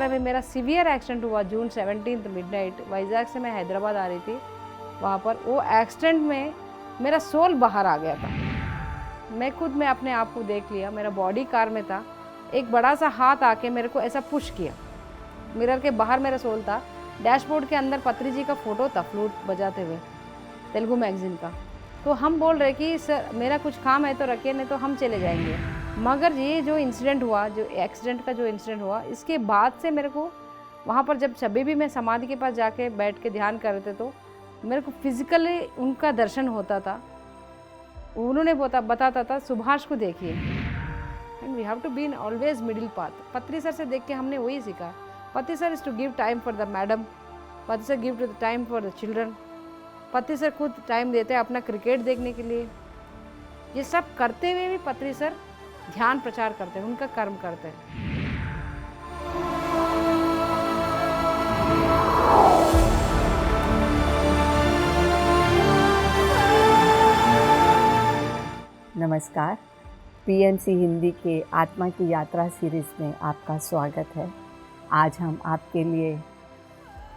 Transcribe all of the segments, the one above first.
2011 में मेरा severe accident हुआ जून 17 मिडनाइट। वाइजैक से मैं हैदराबाद आ रही थी, वहाँ पर वो एक्सीडेंट में मेरा सोल बाहर आ गया था। मैं अपने आप को देख लिया, मेरा बॉडी कार में था, एक बड़ा सा हाथ आके मेरे को ऐसा पुश किया। मिरर के बाहर मेरा सोल था, डैशबोर्ड के अंदर पत्री जी का फ़ोटो था फ्लूट बजाते हुए, तेलुगु मैगज़ीन का। तो हम बोल रहे कि सर मेरा कुछ काम है तो रखिए, नहीं तो हम चले जाएंगे। मगर ये जो इंसिडेंट हुआ, जो एक्सीडेंट का जो इंसिडेंट हुआ, इसके बाद से मेरे को वहाँ पर जब भी मैं समाधि के पास जाके बैठ के ध्यान कर रहे थे तो मेरे को फिजिकली उनका दर्शन होता था। उन्होंने बताता था सुभाष को देखिए, and we have to be in always middle path. Patri sir से देख के हमने वही सीखा। Patri sir is to give time for the madam, Patri sir give to the time for the children. Patri sir खुद टाइम देते हैं अपना क्रिकेट देखने के लिए। ये सब करते हुए भी पत्री सर ध्यान प्रचार करते हैं, उनका कर्म करते हैं। नमस्कार, पीएमसी हिंदी के आत्मा की यात्रा सीरीज़ में आपका स्वागत है। आज हम आपके लिए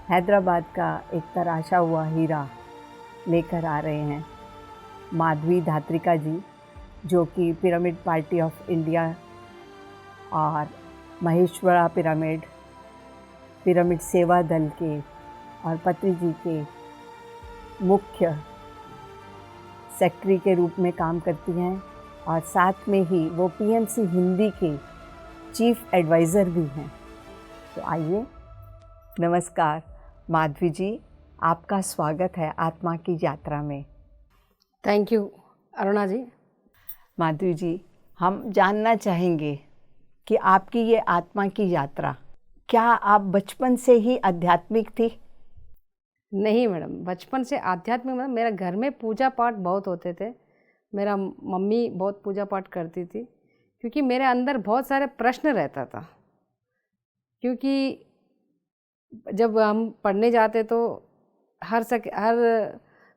हैदराबाद का एक तराशा हुआ हीरा लेकर आ रहे हैं। माधवी धात्रिका जी, जो कि पिरामिड पार्टी ऑफ इंडिया और महेश्वरा पिरामिड सेवा दल के और पत्री जी के मुख्य सेक्रेटरी के रूप में काम करती हैं, और साथ में ही वो पीएमसी हिंदी के चीफ एडवाइज़र भी हैं। तो आइए, नमस्कार माधवी जी, आपका स्वागत है आत्मा की यात्रा में। थैंक यू अरुणा जी। माधवी जी, हम जानना चाहेंगे कि आपकी ये आत्मा की यात्रा, क्या आप बचपन से ही आध्यात्मिक थी? नहीं मैडम, बचपन से आध्यात्मिक मतलब मेरा घर में पूजा पाठ बहुत होते थे। मेरा मम्मी बहुत पूजा पाठ करती थी, क्योंकि मेरे अंदर बहुत सारे प्रश्न रहता था। क्योंकि जब हम पढ़ने जाते तो हर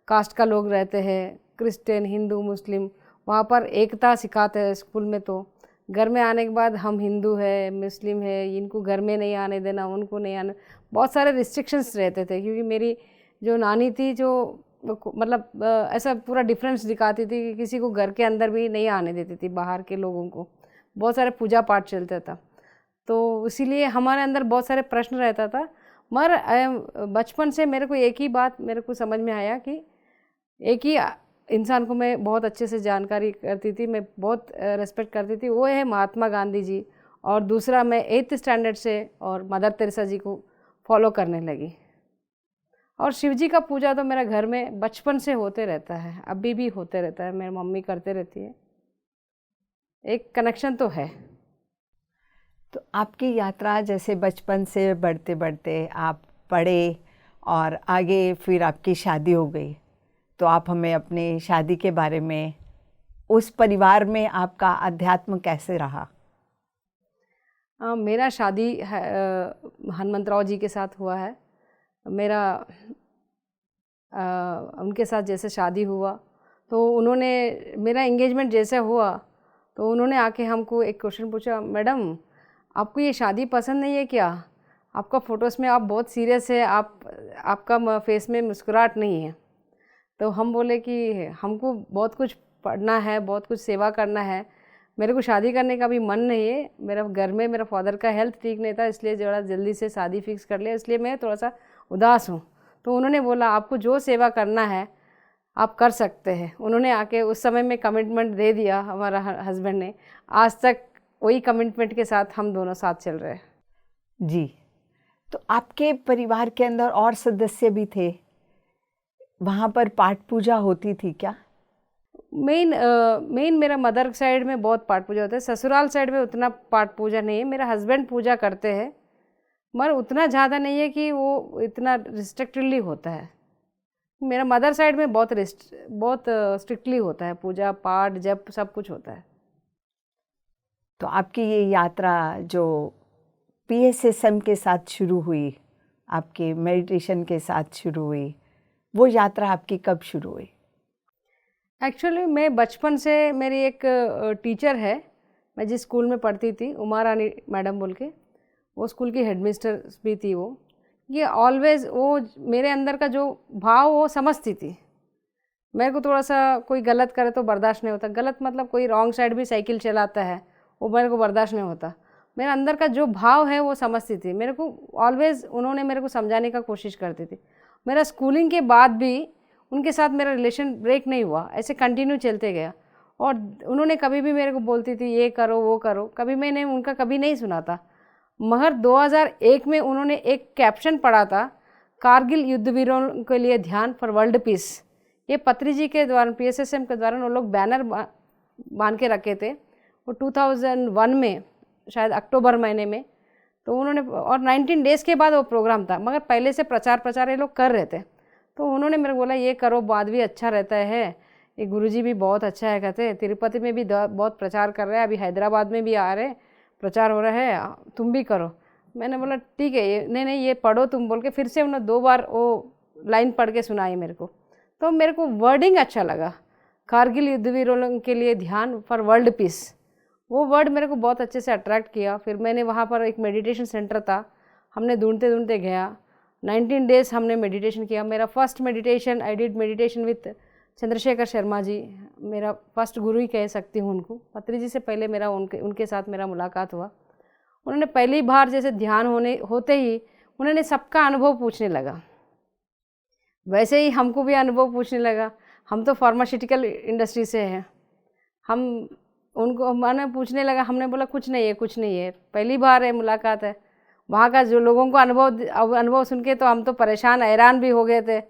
कास्ट का लोग रहते हैं, क्रिश्चियन, हिंदू, मुस्लिम, वहाँ पर एकता सिखाते हैं स्कूल में। तो घर में आने के बाद हम हिंदू है, मुस्लिम है, इनको घर में नहीं आने देना, उनको नहीं आने, बहुत सारे रिस्ट्रिक्शंस रहते थे। क्योंकि मेरी जो नानी थी, जो मतलब ऐसा पूरा डिफरेंस दिखाती थी कि किसी को घर के अंदर भी नहीं आने देती थी, बाहर के लोगों को। बहुत सारे पूजा पाठ चलता था, तो इसीलिए हमारे अंदर बहुत सारे प्रश्न रहता था। मगर बचपन से मेरे को एक ही बात मेरे को समझ में आया कि एक ही इंसान को मैं बहुत अच्छे से जानकारी करती थी, मैं बहुत रेस्पेक्ट करती थी, वो है महात्मा गांधी जी। और दूसरा, मैं 8th स्टैंडर्ड से और मदर तेरेसा जी को फॉलो करने लगी। और शिव जी का पूजा तो मेरा घर में बचपन से होते रहता है, अभी भी होते रहता है, मेरी मम्मी करते रहती है। एक कनेक्शन तो है। तो आपकी यात्रा जैसे बचपन से बढ़ते बढ़ते आप पढ़े और आगे फिर आपकी शादी हो गई, तो आप हमें अपने शादी के बारे में, उस परिवार में आपका अध्यात्म कैसे रहा? मेरा शादी हनुमंतराव जी के साथ हुआ है। मेरा उनके साथ जैसे शादी हुआ तो उन्होंने, मेरा एंगेजमेंट जैसे हुआ तो उन्होंने आके हमको एक क्वेश्चन पूछा, मैडम आपको ये शादी पसंद नहीं है क्या? आपका फ़ोटोज़ में आप बहुत सीरियस है, आपका फेस में मुस्कुराहट नहीं है। तो हम बोले कि हमको बहुत कुछ पढ़ना है, बहुत कुछ सेवा करना है, मेरे को शादी करने का भी मन नहीं है। मेरा घर में मेरा फादर का हेल्थ ठीक नहीं था, इसलिए ज़रा जल्दी से शादी फिक्स कर लिया, इसलिए मैं थोड़ा सा उदास हूँ। तो उन्होंने बोला आपको जो सेवा करना है आप कर सकते हैं। उन्होंने आके उस समय में कमिटमेंट दे दिया, हमारा हस्बैंड ने। आज तक वही कमिटमेंट के साथ हम दोनों साथ चल रहे हैं। जी, तो आपके परिवार के अंदर और सदस्य भी थे? वहाँ पर पाठ पूजा होती थी क्या? मेन मेरा मदर साइड में बहुत पाठ पूजा होता है, ससुराल साइड में उतना पाठ पूजा नहीं है। मेरा हस्बैंड पूजा करते हैं, मगर उतना ज़्यादा नहीं है कि वो इतना रिस्ट्रिक्टेडली होता है। मेरा मदर साइड में बहुत स्ट्रिक्टली होता है, पूजा पाठ जप सब कुछ होता है। तो आपकी ये यात्रा जो पीएसएसएम के साथ शुरू हुई, आपके मेडिटेशन के साथ शुरू हुई, वो यात्रा आपकी कब शुरू हुई? एक्चुअली मैं बचपन से, मेरी एक टीचर है, मैं जिस स्कूल में पढ़ती थी, उमा रानी मैडम बोल के, वो स्कूल की हेडमिस्टर भी थी वो, ये ऑलवेज़ वो मेरे अंदर का जो भाव वो समझती थी। मेरे को थोड़ा सा कोई गलत करे तो बर्दाश्त नहीं होता, गलत मतलब कोई रॉन्ग साइड भी साइकिल चलाता है वो मेरे को बर्दाश्त नहीं होता। मेरे अंदर का जो भाव है वो समझती थी मेरे को, ऑलवेज़ उन्होंने मेरे को समझाने का कोशिश करती थी। मेरा स्कूलिंग के बाद भी उनके साथ मेरा रिलेशन ब्रेक नहीं हुआ, ऐसे कंटिन्यू चलते गया। और उन्होंने कभी भी मेरे को बोलती थी ये करो वो करो, कभी मैंने उनका कभी नहीं सुना था। मगर 2001 में उन्होंने एक कैप्शन पढ़ा था, कारगिल युद्ध वीरों के लिए ध्यान फॉर वर्ल्ड पीस। ये पत्री जी के द्वारा PSSM के द्वारा वो लोग बैनर बांध के रखे थे। वो 2001 में शायद अक्टूबर महीने में, तो उन्होंने, और 19 डेज़ के बाद वो प्रोग्राम था, मगर पहले से प्रचार ये लोग कर रहे थे। तो उन्होंने मेरे को बोला ये करो, बाद भी अच्छा रहता है, ये गुरुजी भी बहुत अच्छा है कहते, तिरुपति में भी बहुत प्रचार कर रहे हैं, अभी हैदराबाद में भी आ रहे प्रचार हो रहा है, तुम भी करो। मैंने बोला ठीक है, ये नहीं ये पढ़ो तुम बोल के फिर से उन्होंने 2 बार वो लाइन पढ़ के सुनाई मेरे को। तो मेरे को वर्डिंग अच्छा लगा, कारगिल युद्ध वीरों के लिए ध्यान फॉर वर्ल्ड पीस, वो वर्ड मेरे को बहुत अच्छे से अट्रैक्ट किया। फिर मैंने वहाँ पर एक मेडिटेशन सेंटर था, हमने ढूंढते ढूंढते गया, 19 डेज़ हमने मेडिटेशन किया। मेरा first meditation, I did meditation with Chandrashekhar Sharma ji, मेरा फर्स्ट गुरु ही कह सकती हूँ उनको। पत्री जी से पहले मेरा उनके साथ मेरा मुलाकात हुआ। उन्होंने पहली बार जैसे ध्यान होते ही उन्होंने सबका अनुभव पूछने लगा, वैसे ही हमको भी अनुभव पूछने लगा। हम तो फार्मास्यूटिकल इंडस्ट्री से हैं, हम उनको मैंने पूछने लगा, हमने बोला कुछ नहीं है, पहली बार है मुलाकात है। वहाँ का जो लोगों को अनुभव सुन के तो हम तो परेशान हैरान भी हो गए थे।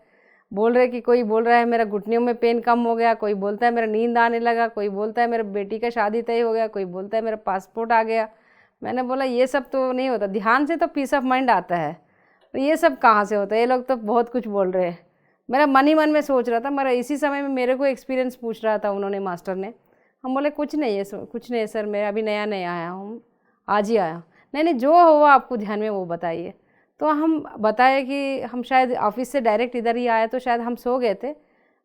बोल रहे कि कोई बोल रहा है मेरा घुटनों में पेन कम हो गया, कोई बोलता है मेरा नींद आने लगा, कोई बोलता है मेरे बेटी का शादी तय हो गया, कोई बोलता है मेरा पासपोर्ट आ गया। मैंने बोला ये सब तो नहीं होता, ध्यान से तो पीस ऑफ माइंड आता है, तो ये सब कहाँ से होता है, ये लोग तो बहुत कुछ बोल रहे हैं। मेरा मन ही मन में सोच रहा था, मेरा इसी समय में मेरे को एक्सपीरियंस पूछ रहा था उन्होंने, मास्टर ने। हम बोले कुछ नहीं है सर, मैं अभी नया आया हूँ, आज ही आया हूँ। नहीं जो हुआ आपको ध्यान में वो बताइए। तो हम बताए कि हम शायद ऑफिस से डायरेक्ट इधर ही आए, तो शायद हम सो गए थे।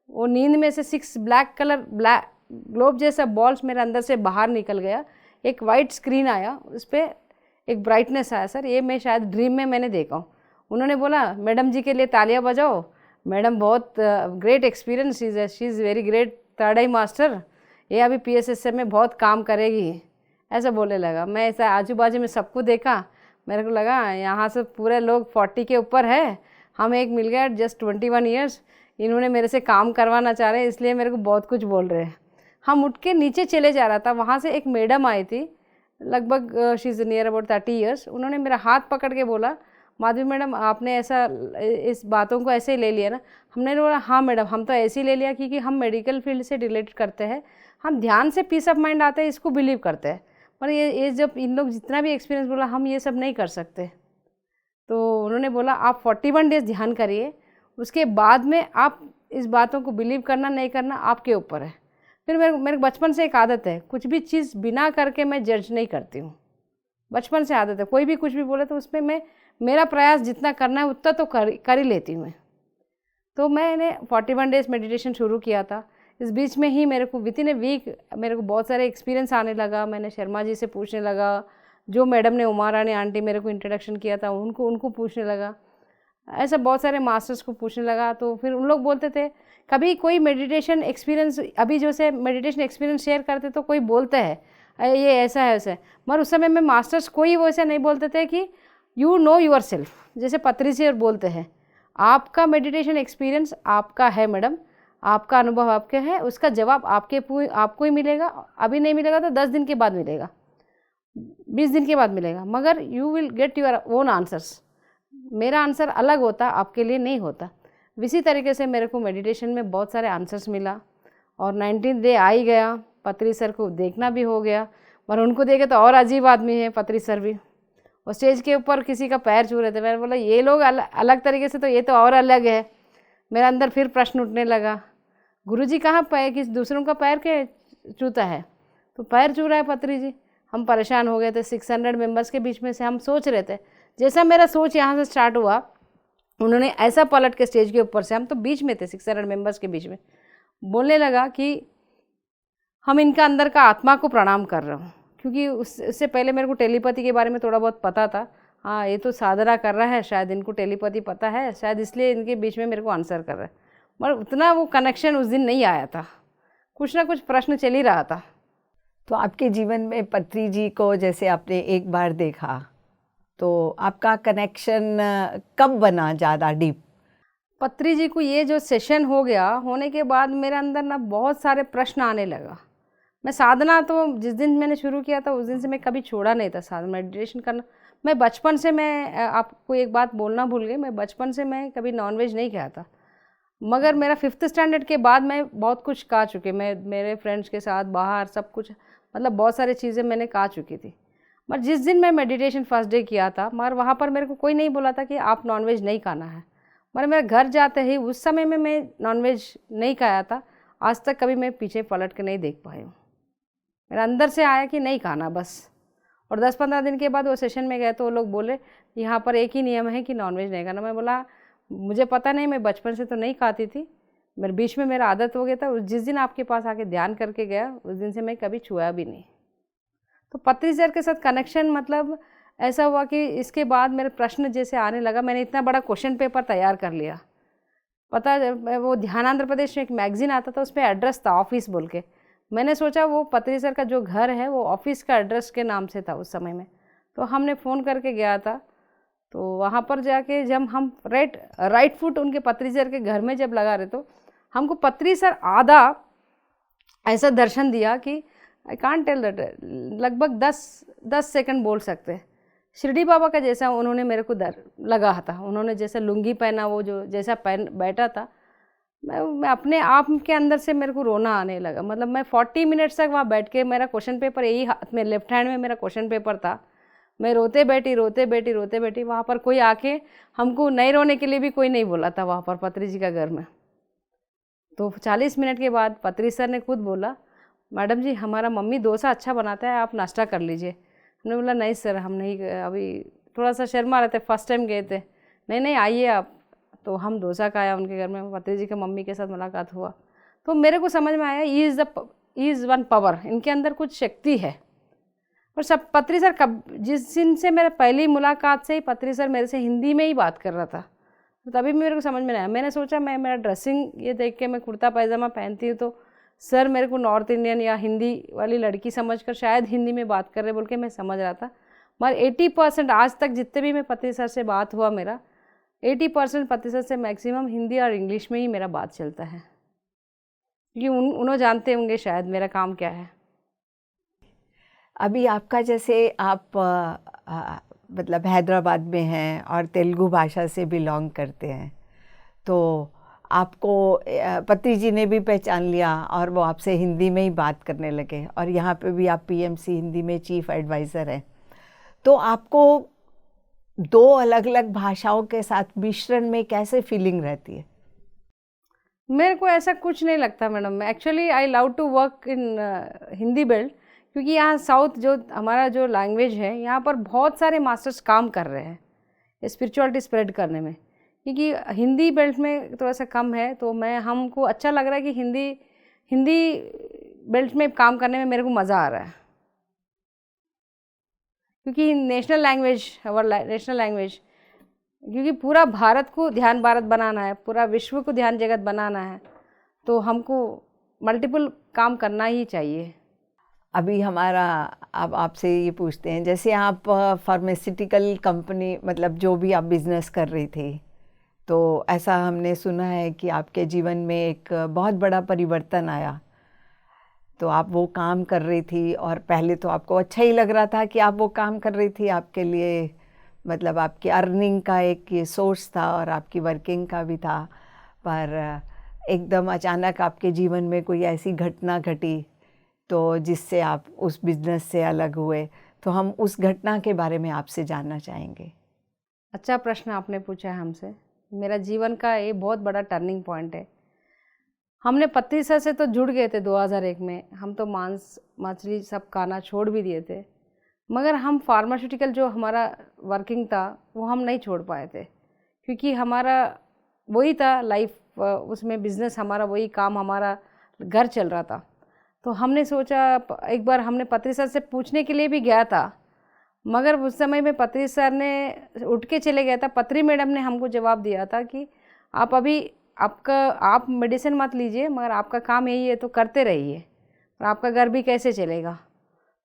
वो नींद में से 6 ब्लैक ग्लोब जैसा बॉल्स मेरे अंदर से बाहर निकल गया। एक वाइट स्क्रीन आया, उस पर एक ब्राइटनेस आया। सर ये मैं शायद ड्रीम में मैंने देखा हूँ। उन्होंने बोला मैडम जी के लिए तालियां बजाओ, मैडम बहुत great experience, she is very great, 3rd I master, ये अभी PSSM में बहुत काम करेगी, ऐसा बोलने लगा। मैं ऐसा आजू बाजू में सबको देखा, मेरे को लगा यहाँ से पूरे लोग 40 के ऊपर है, हम एक मिल गया जस्ट 21 ईयर्स, इन्होंने मेरे से काम करवाना चाह रहे हैं, इसलिए मेरे को बहुत कुछ बोल रहे हैं। हम उठ के नीचे चले जा रहा था, वहाँ से एक मैडम आई थी, लगभग she is near about 30 years. उन्होंने मेरा हाथ पकड़ के बोला माधवी मैडम आपने ऐसा इस बातों को ऐसे ही ले लिया ना। हमने बोला हाँ मैडम, हम तो ऐसे ही ले लिया क्योंकि हम मेडिकल फील्ड से रिलेटेड करते हैं, हम ध्यान से पीस ऑफ माइंड आता है इसको बिलीव करते हैं, पर ये जब इन लोग जितना भी एक्सपीरियंस बोला हम ये सब नहीं कर सकते। तो उन्होंने बोला आप 41 डेज़ ध्यान करिए, उसके बाद में आप इस बातों को बिलीव करना नहीं करना आपके ऊपर है। फिर मेरे बचपन से एक आदत है, कुछ भी चीज़ बिना करके मैं जज नहीं करती हूँ, बचपन से आदत है। कोई भी कुछ भी बोले तो उसमें मेरा प्रयास जितना करना है उतना तो कर ही लेती हूँ मैं। तो मैंने 41 डेज़ मेडिटेशन शुरू किया था। इस बीच में ही मेरे को विद इन ए वीक मेरे को बहुत सारे एक्सपीरियंस आने लगा। मैंने शर्मा जी से पूछने लगा, जो मैडम ने उमा रानी आंटी मेरे को इंट्रोडक्शन किया था उनको पूछने लगा, ऐसा बहुत सारे मास्टर्स को पूछने लगा। तो फिर उन लोग बोलते थे कभी कोई मेडिटेशन एक्सपीरियंस, अभी जो से मेडिटेशन एक्सपीरियंस शेयर करते तो कोई बोलता है ये ऐसा है वैसा, मगर उस समय में मास्टर्स कोई वैसा नहीं बोलते थे कि यू नो योर सेल्फ, जैसे पत्री से बोलते हैं आपका मेडिटेशन एक्सपीरियंस आपका है मैडम, आपका अनुभव आपके है, उसका जवाब आपको ही मिलेगा। अभी नहीं मिलेगा तो 10 दिन के बाद मिलेगा, 20 दिन के बाद मिलेगा, मगर you will get your own answers. मेरा आंसर अलग होता, आपके लिए नहीं होता। इसी तरीके से मेरे को मेडिटेशन में बहुत सारे आंसर्स मिला और 19th डे आ ही गया। पत्री सर को देखना भी हो गया, पर उनको देखे तो और अजीब आदमी है पत्री सर भी। और स्टेज के ऊपर किसी का पैर छू रहे थे, मैंने बोला ये लोग अलग तरीके से, तो ये तो और अलग है। मेरे अंदर फिर प्रश्न उठने लगा, गुरुजी कहाँ पैर किस दूसरों का पैर के छूता है, तो पैर छू रहा है पत्री जी। हम परेशान हो गए थे। 600 मेंबर्स के बीच में से हम सोच रहे थे, जैसा मेरा सोच यहाँ से स्टार्ट हुआ, उन्होंने ऐसा पलट के स्टेज के ऊपर से, हम तो बीच में थे 600 मेंबर्स के बीच में, बोलने लगा कि हम इनका अंदर का आत्मा को प्रणाम कर रहे हूँ। क्योंकि उससे पहले मेरे को टेलीपैथी के बारे में थोड़ा बहुत पता था, हाँ ये तो साधना कर रहा है, शायद इनको टेलीपैथी पता है, शायद इसलिए इनके बीच में मेरे को आंसर कर रहा है। मगर उतना वो कनेक्शन उस दिन नहीं आया था, कुछ ना कुछ प्रश्न चल ही रहा था। तो आपके जीवन में पत्री जी को जैसे आपने एक बार देखा, तो आपका कनेक्शन कब बना ज़्यादा डीप? पत्री जी को ये जो सेशन हो गया, होने के बाद मेरे अंदर ना बहुत सारे प्रश्न आने लगा। मैं साधना तो जिस दिन मैंने शुरू किया था उस दिन से मैं कभी छोड़ा नहीं था साधना, मेडिटेशन करना। मैं बचपन से, मैं आपको एक बात बोलना भूल गई, मैं बचपन से मैं कभी नॉनवेज नहीं खाया था। मगर मेरा 5th स्टैंडर्ड के बाद मैं बहुत कुछ खा चुकी, मैं मेरे फ्रेंड्स के साथ बाहर सब कुछ, मतलब बहुत सारी चीज़ें मैंने खा चुकी थी। मगर जिस दिन मैं मेडिटेशन फर्स्ट डे किया था, मगर वहाँ पर मेरे को कोई नहीं बोला था कि आप नॉनवेज नहीं खाना है। मगर मेरे घर जाते ही उस समय में मैं नॉनवेज नहीं खाया था। आज तक कभी मैं पीछे पलट के नहीं देख पाई हूँ। मेरा अंदर से आया कि नहीं खाना बस। और 10-15 दिन के बाद वो सेशन में गए तो वो लोग बोले यहाँ पर एक ही नियम है कि नॉनवेज नहीं खाना। मैं बोला मुझे पता नहीं, मैं बचपन से तो नहीं खाती थी, मेरे बीच में मेरा आदत हो गया था। जिस दिन आपके पास आके ध्यान करके गया उस दिन से मैं कभी छुआ भी नहीं। तो पत्री सर के साथ कनेक्शन मतलब ऐसा हुआ कि इसके बाद मेरे प्रश्न जैसे आने लगा। मैंने इतना बड़ा क्वेश्चन पेपर तैयार कर लिया। पता वो ध्यान आंध्र प्रदेश में एक मैगजीन आता था, उस पर एड्रेस था ऑफिस बोल के। मैंने सोचा वो पत्री सर का जो घर है वो ऑफिस का एड्रेस के नाम से था उस समय में। तो हमने फ़ोन करके गया था। तो वहाँ पर जाके जब हम राइट फुट उनके पत्री सर के घर में जब लगा रहे तो हमको पत्री सर आधा ऐसा दर्शन दिया कि आई कांट टेल दैट, लगभग 10 सेकंड बोल सकते। शिरडी बाबा का जैसा उन्होंने मेरे को लगा था। उन्होंने जैसा लुंगी पहना, वो जो जैसा पहन बैठा था, मैं अपने आप के अंदर से मेरे को रोना आने लगा। मतलब मैं 40 मिनट्स तक वहाँ बैठ के, मेरा क्वेश्चन पेपर यही हाथ में, लेफ्ट हैंड में मेरा क्वेश्चन पेपर था। मैं रोते बैठी। वहाँ पर कोई आके हमको नहीं रोने के लिए भी कोई नहीं बोला था वहाँ पर पत्री जी का घर में। तो 40 मिनट के बाद पत्री सर ने खुद बोला, मैडम जी हमारा मम्मी डोसा अच्छा बनाता है, आप नाश्ता कर लीजिए। हमने बोला नहीं सर, हम नहीं, अभी थोड़ा सा शर्मा रहे थे, फर्स्ट टाइम गए थे। नहीं आइए आप। तो हम डोसा खाया उनके घर में, पत्री जी के मम्मी के साथ मुलाकात हुआ। तो मेरे को समझ में आया इज़ वन पावर, इनके अंदर कुछ शक्ति है। और सब पत्री सर कब, जिस दिन से मेरा पहली मुलाकात से ही पत्री सर मेरे से हिंदी में ही बात कर रहा था, तो तभी मेरे को समझ में आया। मैंने सोचा मेरा ड्रेसिंग ये देख के, मैं कुर्ता पैजामा पहनती हूँ तो सर मेरे को नॉर्थ इंडियन या हिंदी वाली लड़की समझकर शायद हिंदी में बात कर रहे बोल के मैं समझ रहा था। मगर 80% आज तक जितने भी मैं पत्री सर से बात हुआ, मेरा 80% पत्री सर से मैक्सिमम हिंदी और इंग्लिश में ही मेरा बात चलता है, क्योंकि उन्होंने जानते होंगे शायद मेरा काम क्या है। अभी आपका जैसे आप मतलब हैदराबाद में हैं और तेलुगु भाषा से बिलोंग करते हैं, तो आपको पत्री जी ने भी पहचान लिया और वो आपसे हिंदी में ही बात करने लगे, और यहाँ पे भी आप पीएमसी हिंदी में चीफ एडवाइज़र हैं। तो आपको दो अलग अलग भाषाओं के साथ मिश्रण में कैसे फीलिंग रहती है? मेरे को ऐसा कुछ नहीं लगता madam. Actually I love to work in Hindi belt, क्योंकि यहाँ साउथ जो हमारा जो लैंग्वेज है, यहाँ पर बहुत सारे मास्टर्स काम कर रहे हैं स्पिरिचुअलिटी स्प्रेड करने में। क्योंकि हिंदी बेल्ट में थोड़ा सा कम है, तो हमको अच्छा लग रहा है कि हिंदी बेल्ट में काम करने में मेरे को मज़ा आ रहा है, क्योंकि नेशनल लैंग्वेज, क्योंकि पूरा भारत को ध्यान भारत बनाना है, पूरा विश्व को ध्यान जगत बनाना है, तो हमको मल्टीपल काम करना ही चाहिए। अभी हमारा, अब आपसे ये पूछते हैं, जैसे आप फार्मास्यूटिकल कंपनी, मतलब जो भी आप बिज़नेस कर रही थी, तो ऐसा हमने सुना है कि आपके जीवन में एक बहुत बड़ा परिवर्तन आया। तो आप वो काम कर रही थी और पहले तो आपको अच्छा ही लग रहा था कि आप वो काम कर रही थी, आपके लिए मतलब आपकी अर्निंग का एक ये सोर्स था और आपकी वर्किंग का भी था। पर एकदम अचानक आपके जीवन में कोई ऐसी घटना घटी तो जिससे आप उस बिज़नेस से अलग हुए, तो हम उस घटना के बारे में आपसे जानना चाहेंगे। अच्छा प्रश्न आपने पूछा है हमसे। मेरा जीवन का ये बहुत बड़ा टर्निंग पॉइंट है। हमने पत्री सर से तो जुड़ गए थे 2001 में। हम तो मांस मछली सब खाना छोड़ भी दिए थे, मगर हम फार्मास्यूटिकल जो हमारा वर्किंग था वो हम नहीं छोड़ पाए थे, क्योंकि हमारा वही था लाइफ, उसमें बिज़नेस हमारा वही काम, हमारा घर चल रहा था। तो हमने सोचा, एक बार हमने पत्री सर से पूछने के लिए भी गया था, मगर उस समय में पत्री सर ने उठ के चले गया था। पत्री मैडम ने हमको जवाब दिया था कि आप अभी आप मेडिसिन मत लीजिए, मगर आपका काम यही है तो करते रहिए, और आपका घर भी कैसे चलेगा।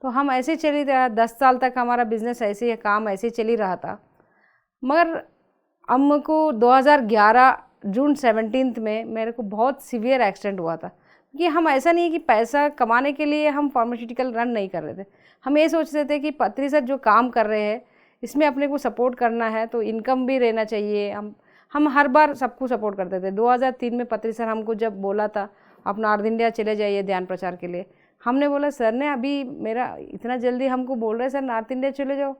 तो हम ऐसे ही चली रहा, 10 साल तक हमारा बिजनेस ऐसे ही, काम ऐसे ही चल ही रहा था। मगर हमको 2011 जून 17 में मेरे को बहुत सीवियर एक्सीडेंट हुआ था। क्योंकि हम ऐसा नहीं है कि पैसा कमाने के लिए हम फार्मास्यूटिकल रन नहीं कर रहे थे, हम ये सोचते थे कि पत्री सर जो काम कर रहे हैं इसमें अपने को सपोर्ट करना है तो इनकम भी रहना चाहिए। हम हर बार सबको सपोर्ट करते थे। 2003 में पत्री सर हमको जब बोला था आप नॉर्थ इंडिया चले जाइए ध्यान प्रचार के लिए, हमने बोला सर ने अभी मेरा इतना जल्दी हमको बोल रहे सर नॉर्थ इंडिया चले जाओ,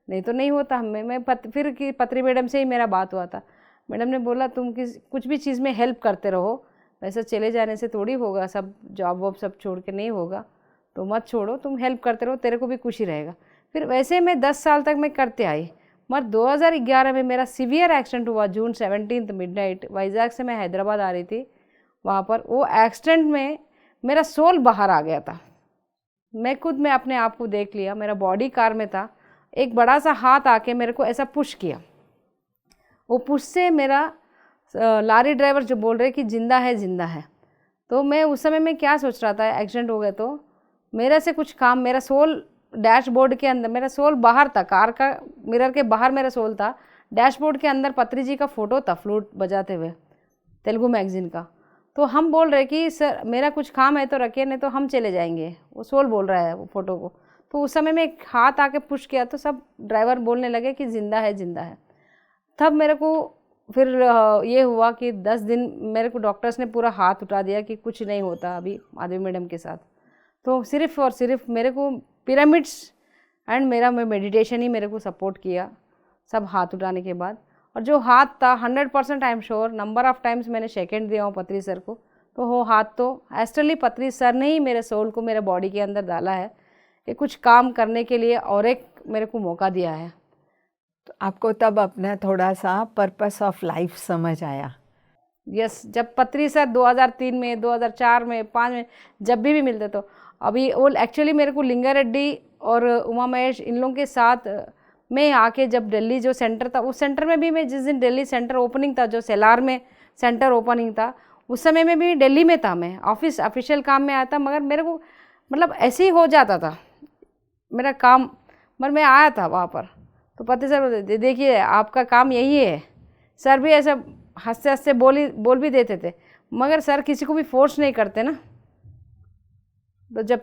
नहीं तो नहीं होता हमें। फिर कि पत्री मैडम से ही मेरा बात हुआ था। मैडम ने बोला तुम कुछ भी चीज़ में हेल्प करते रहो, वैसे चले जाने से थोड़ी होगा, सब जॉब वॉब सब छोड़ के नहीं होगा, तो मत छोड़ो, तुम हेल्प करते रहो, तेरे को भी खुशी रहेगा। फिर वैसे मैं 10 साल तक मैं करते आई। मगर 2011 में मेरा सीवियर एक्सीडेंट हुआ, जून 17 मिडनाइट। वाइजैक से मैं हैदराबाद आ रही थी, वहाँ पर वो एक्सीडेंट में मेरा सोल बाहर आ गया था। मैं अपने आप को देख लिया, मेरा बॉडी कार में था, एक बड़ा सा हाथ आके मेरे को ऐसा पुश किया। वो पुश से मेरा लारी ड्राइवर जो बोल रहे कि जिंदा है जिंदा है। तो मैं उस समय में क्या सोच रहा था, एक्सीडेंट हो गया तो मेरे से कुछ काम, मेरा सोल डैशबोर्ड के अंदर, मेरा सोल बाहर था, कार का मिरर के बाहर मेरा सोल था, डैशबोर्ड के अंदर पत्री जी का फ़ोटो था फ्लूट बजाते हुए, तेलुगु मैगजीन का। तो हम बोल रहे कि सर मेरा कुछ काम है तो रखिए, नहीं तो हम चले जाएंगे, वो सोल बोल रहा है वो फ़ोटो को। तो उस समय में एक हाथ आके पुश किया तो सब ड्राइवर बोलने लगे कि ज़िंदा है ज़िंदा है। तब मेरे को फिर ये हुआ कि 10 दिन मेरे को डॉक्टर्स ने पूरा हाथ उठा दिया कि कुछ नहीं होता अभी माधवी मैडम के साथ। तो सिर्फ़ और सिर्फ मेरे को पिरामिड्स एंड मेरा मेडिटेशन ही मेरे को सपोर्ट किया सब हाथ उठाने के बाद। और जो हाथ था 100% I am sure, number of times मैंने सेकंड दिया हूँ पत्री सर को, तो वो हाथ तो एस्ट्रली पत्री सर ने ही मेरे सोल को मेरे बॉडी के अंदर डाला है कि कुछ काम करने के लिए और एक मेरे को मौका दिया है। तो आपको तब अपना थोड़ा सा पर्पस ऑफ लाइफ समझ आया? यस, जब पत्री सर 2003 में, 2004 में, 5 में जब भी मिलते तो अभी वो एक्चुअली मेरे को लिंगा रेड्डी और उमा महेश इन लोगों के साथ मैं आके जब दिल्ली जो सेंटर था, उस सेंटर में भी मैं जिस दिन दिल्ली सेंटर ओपनिंग था, जो सेलार में सेंटर ओपनिंग था, उस समय में भी दिल्ली में था, मैं ऑफिशियल काम में आया था। मगर मेरे को मतलब ऐसे ही हो जाता था मेरा काम, मगर मैं आया था वहाँ पर। तो पति सर देखिए आपका काम यही है, सर भी ऐसा हंसते हंसते बोल भी देते थे, मगर सर किसी को भी फोर्स नहीं करते ना। तो तब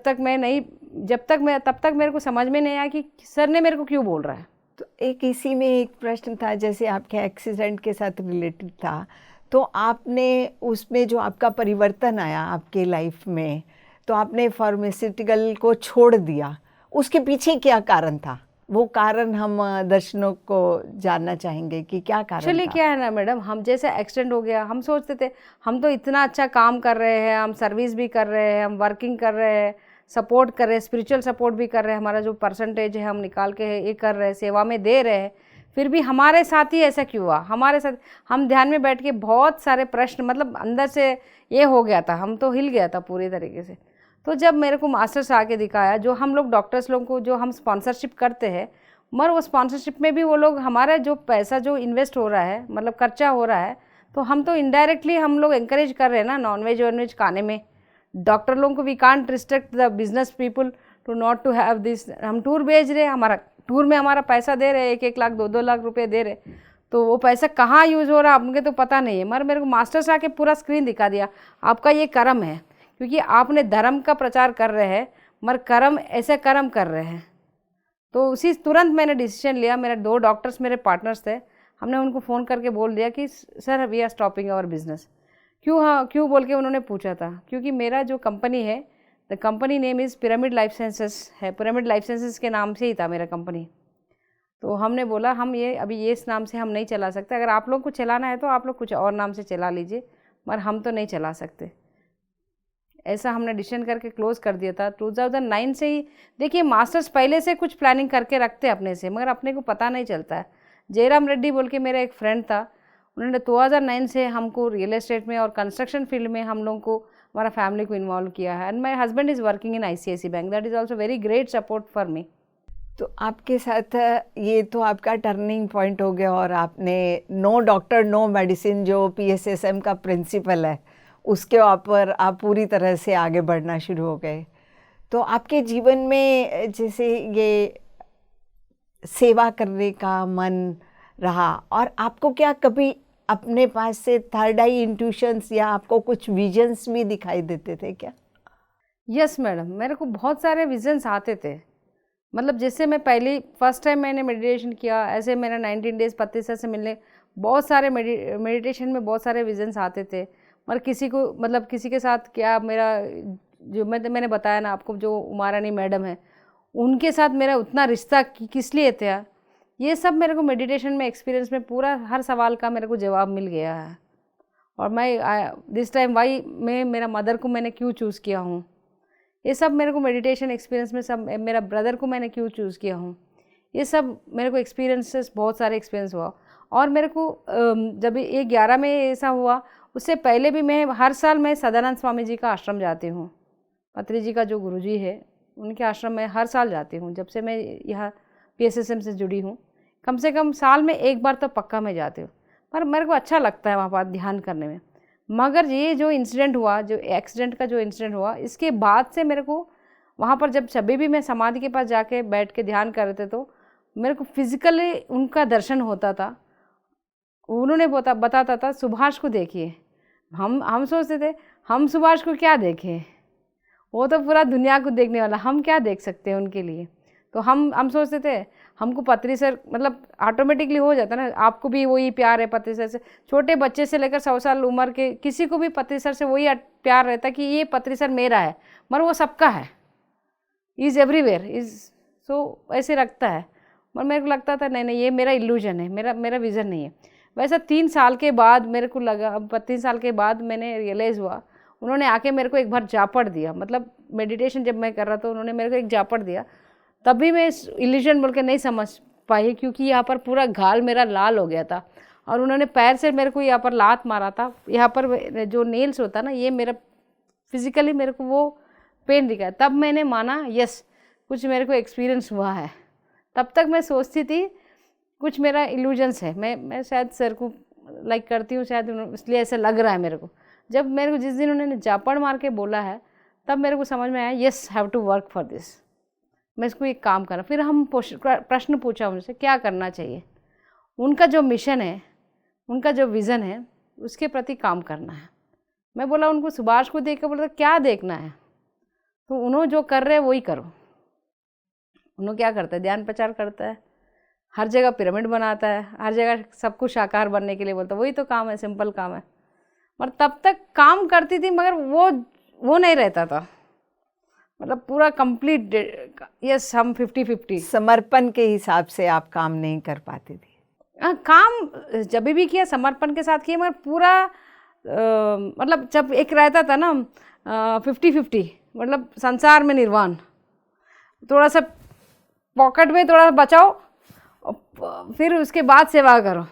तक मेरे को समझ में नहीं आया कि सर ने मेरे को क्यों बोल रहा है। तो इसी में एक प्रश्न था, जैसे आपके एक्सीडेंट के साथ रिलेटेड था, तो आपने उसमें जो आपका परिवर्तन आया आपके लाइफ में, तो आपने फार्मास्यूटिकल को छोड़ दिया, उसके पीछे क्या कारण था? वो कारण हम दर्शकों को जानना चाहेंगे कि क्या कारण चलिए था? क्या है ना मैडम, हम जैसे एक्सीडेंट हो गया, हम सोचते थे हम तो इतना अच्छा काम कर रहे हैं, हम सर्विस भी कर रहे हैं, हम वर्किंग कर रहे हैं, सपोर्ट कर रहे हैं, स्पिरिचुअल सपोर्ट भी कर रहे हैं, हमारा जो परसेंटेज है हम निकाल के ये कर रहे हैं, सेवा में दे रहे हैं, फिर भी हमारे साथ ही ऐसा क्यों हुआ? हमारे साथ हम ध्यान में बैठ के बहुत सारे प्रश्न, मतलब अंदर से ये हो गया था, हम तो हिल गया था पूरी तरीके से। तो जब मेरे को मास्टर्स आके दिखाया, जो हम लोग डॉक्टर्स लोगों को जो हम स्पॉन्सरशिप करते हैं, मगर वो स्पॉन्सरशिप में भी वो लोग हमारा जो पैसा जो इन्वेस्ट हो रहा है, मतलब खर्चा हो रहा है, तो हम तो इनडायरेक्टली हम लोग इंकरेज कर रहे हैं ना नॉनवेज वॉनवेज खाने में। डॉक्टर लोगों को we can't restrict the business people to not to have this. हम टूर भेज रहे हैं, हमारा टूर में हमारा पैसा दे रहे हैं, 1-1 लाख 2-2 लाख रुपए दे रहे, तो वो पैसा कहाँ यूज़ हो रहा है आपके तो पता नहीं है। मगर मेरे को मास्टर्स आके पूरा स्क्रीन दिखा दिया, आपका ये कर्म है, क्योंकि आपने धर्म का प्रचार कर रहे हैं, मगर कर्म ऐसे कर्म कर रहे हैं। तो उसी तुरंत मैंने डिसीजन लिया, मेरे 2 डॉक्टर्स मेरे पार्टनर्स थे, हमने उनको फ़ोन करके बोल दिया कि sir we are stopping our business. क्यों बोल के उन्होंने पूछा था, क्योंकि मेरा जो कंपनी है, the company name is pyramid life sciences है, पिरामिड लाइफ साइंसेस के नाम से ही था मेरा कंपनी। तो हमने बोला हम अभी इस नाम से हम नहीं चला सकते, अगर आप लोग को चलाना है तो आप लोग कुछ और नाम से चला लीजिए, मगर हम तो नहीं चला सकते। ऐसा हमने डिसीजन करके क्लोज़ कर दिया था 2009 से ही। देखिए मास्टर्स पहले से कुछ प्लानिंग करके रखते अपने से, मगर अपने को पता नहीं चलता है। जयराम रेड्डी बोल के मेरा एक फ्रेंड था, उन्होंने 2009 से हमको रियल एस्टेट में और कंस्ट्रक्शन फील्ड में हम लोगों को, हमारा फैमिली को इन्वॉल्व किया है। And my husband is working in ICICI bank, that is also very great support for me. तो आपके साथ ये तो आपका टर्निंग पॉइंट हो गया, और आपने नो डॉक्टर नो मेडिसिन जो PSSM का प्रिंसिपल है उसके ऊपर आप पूरी तरह से आगे बढ़ना शुरू हो गए। तो आपके जीवन में जैसे ये सेवा करने का मन रहा, और आपको क्या कभी अपने पास से थर्ड आई इंट्यूशंस या आपको कुछ विजन्स भी दिखाई देते थे क्या? यस मैडम, मेरे को बहुत सारे विजन्स आते थे। मतलब जैसे मैं पहली फर्स्ट टाइम मैंने मेडिटेशन किया, ऐसे मेरा 19 डेज पति सर से मिलने बहुत सारे मेडिटेशन में बहुत सारे विजन्स आते थे। और किसी को मतलब किसी के साथ क्या मेरा जो मैंने बताया ना आपको, जो उमा रानी मैडम है उनके साथ मेरा उतना रिश्ता किस लिए था, ये सब मेरे को मेडिटेशन में एक्सपीरियंस में पूरा हर सवाल का मेरे को जवाब मिल गया है। और मैं दिस टाइम वाई मैं मेरा मदर को मैंने क्यों चूज़ किया हूँ, ये सब मेरे को मेडिटेशन एक्सपीरियंस में सब, मेरा ब्रदर को मैंने क्यों चूज़ किया हूँ, ये सब मेरे को एक्सपीरियंसेस बहुत सारे एक्सपीरियंस हुआ। और मेरे को जब ये 11 में ऐसा हुआ, उससे पहले भी मैं हर साल मैं सदानंद स्वामी जी का आश्रम जाती हूँ। पत्री जी का जो गुरुजी है उनके आश्रम में हर साल जाती हूँ। जब से मैं यहाँ PSSM से जुड़ी हूँ, कम से कम साल में एक बार तो पक्का मैं जाती हूँ। पर मेरे को अच्छा लगता है वहाँ पर ध्यान करने में। मगर ये जो इंसिडेंट हुआ, जो एक्सीडेंट का जो इंसिडेंट हुआ, इसके बाद से मेरे को वहाँ पर जब सभी भी मैं समाधि के पास जाके बैठ के ध्यान कर रहे थे तो मेरे को फिजिकली उनका दर्शन होता था। उन्होंने बताता था सुभाष को देखिए। हम सोचते थे हम सुभाष को क्या देखें, वो तो पूरा दुनिया को देखने वाला, हम क्या देख सकते हैं उनके लिए। तो हम सोचते थे हमको पत्री सर, मतलब ऑटोमेटिकली हो जाता ना, आपको भी वही प्यार है पत्री सर से। छोटे बच्चे से लेकर 100 साल उम्र के किसी को भी पत्री सर से वही प्यार रहता कि ये पत्री सर मेरा है, मगर वो सबका है, इज़ एवरीवेयर, इज़ सो ऐसे रखता है। मगर मेरे को लगता था नहीं ये मेरा इल्यूजन है, मेरा विज़न नहीं है। वैसा 3 साल के बाद मेरे को लगा, अब 3 साल के बाद मैंने रियलाइज़ हुआ, उन्होंने आके मेरे को एक बार जापड़ दिया। मतलब मेडिटेशन जब मैं कर रहा था उन्होंने मेरे को एक जापड़ दिया, तब भी मैं इल्यूजन बोल के नहीं समझ पाई, क्योंकि यहाँ पर पूरा गाल मेरा लाल हो गया था और उन्होंने पैर से मेरे को यहाँ पर लात मारा था। यहाँ पर जो नेल्स होता ना, ये मेरा फिजिकली मेरे को वो पेन दिखा। तब मैंने माना यस कुछ मेरे को एक्सपीरियंस हुआ है। तब तक मैं सोचती थी कुछ मेरा इल्यूजन्स है, मैं शायद सर को लाइक करती हूँ शायद, इसलिए ऐसा लग रहा है मेरे को। जब मेरे को जिस दिन उन्होंने जापड़ मार के बोला है तब मेरे को समझ में आया yes have to work for this, मैं इसको एक काम करना। फिर हम प्रश्न पूछा उनसे क्या करना चाहिए, उनका जो मिशन है, उनका जो विज़न है, उसके प्रति काम करना है। मैं बोला उनको, सुभाष को देख के बोला क्या देखना है, तो उन्होंने जो कर रहे हैं वही करो। उन्होंने क्या करता है, ध्यान प्रचार करता है, हर जगह पिरामिड बनाता है, हर जगह सब कुछ साकार बनने के लिए बोलता है, वही तो काम है, सिंपल काम है। और तब तक काम करती थी मगर वो नहीं रहता था, मतलब पूरा कंप्लीट यस हम 50-50 समर्पण के हिसाब से आप काम नहीं कर पाती थी। काम जब भी किया समर्पण के साथ किया, मगर पूरा मतलब जब एक रहता था ना 50-50, मतलब संसार में निर्वाण, थोड़ा सा पॉकेट में थोड़ा बचाओ फिर उसके बाद सेवा करो।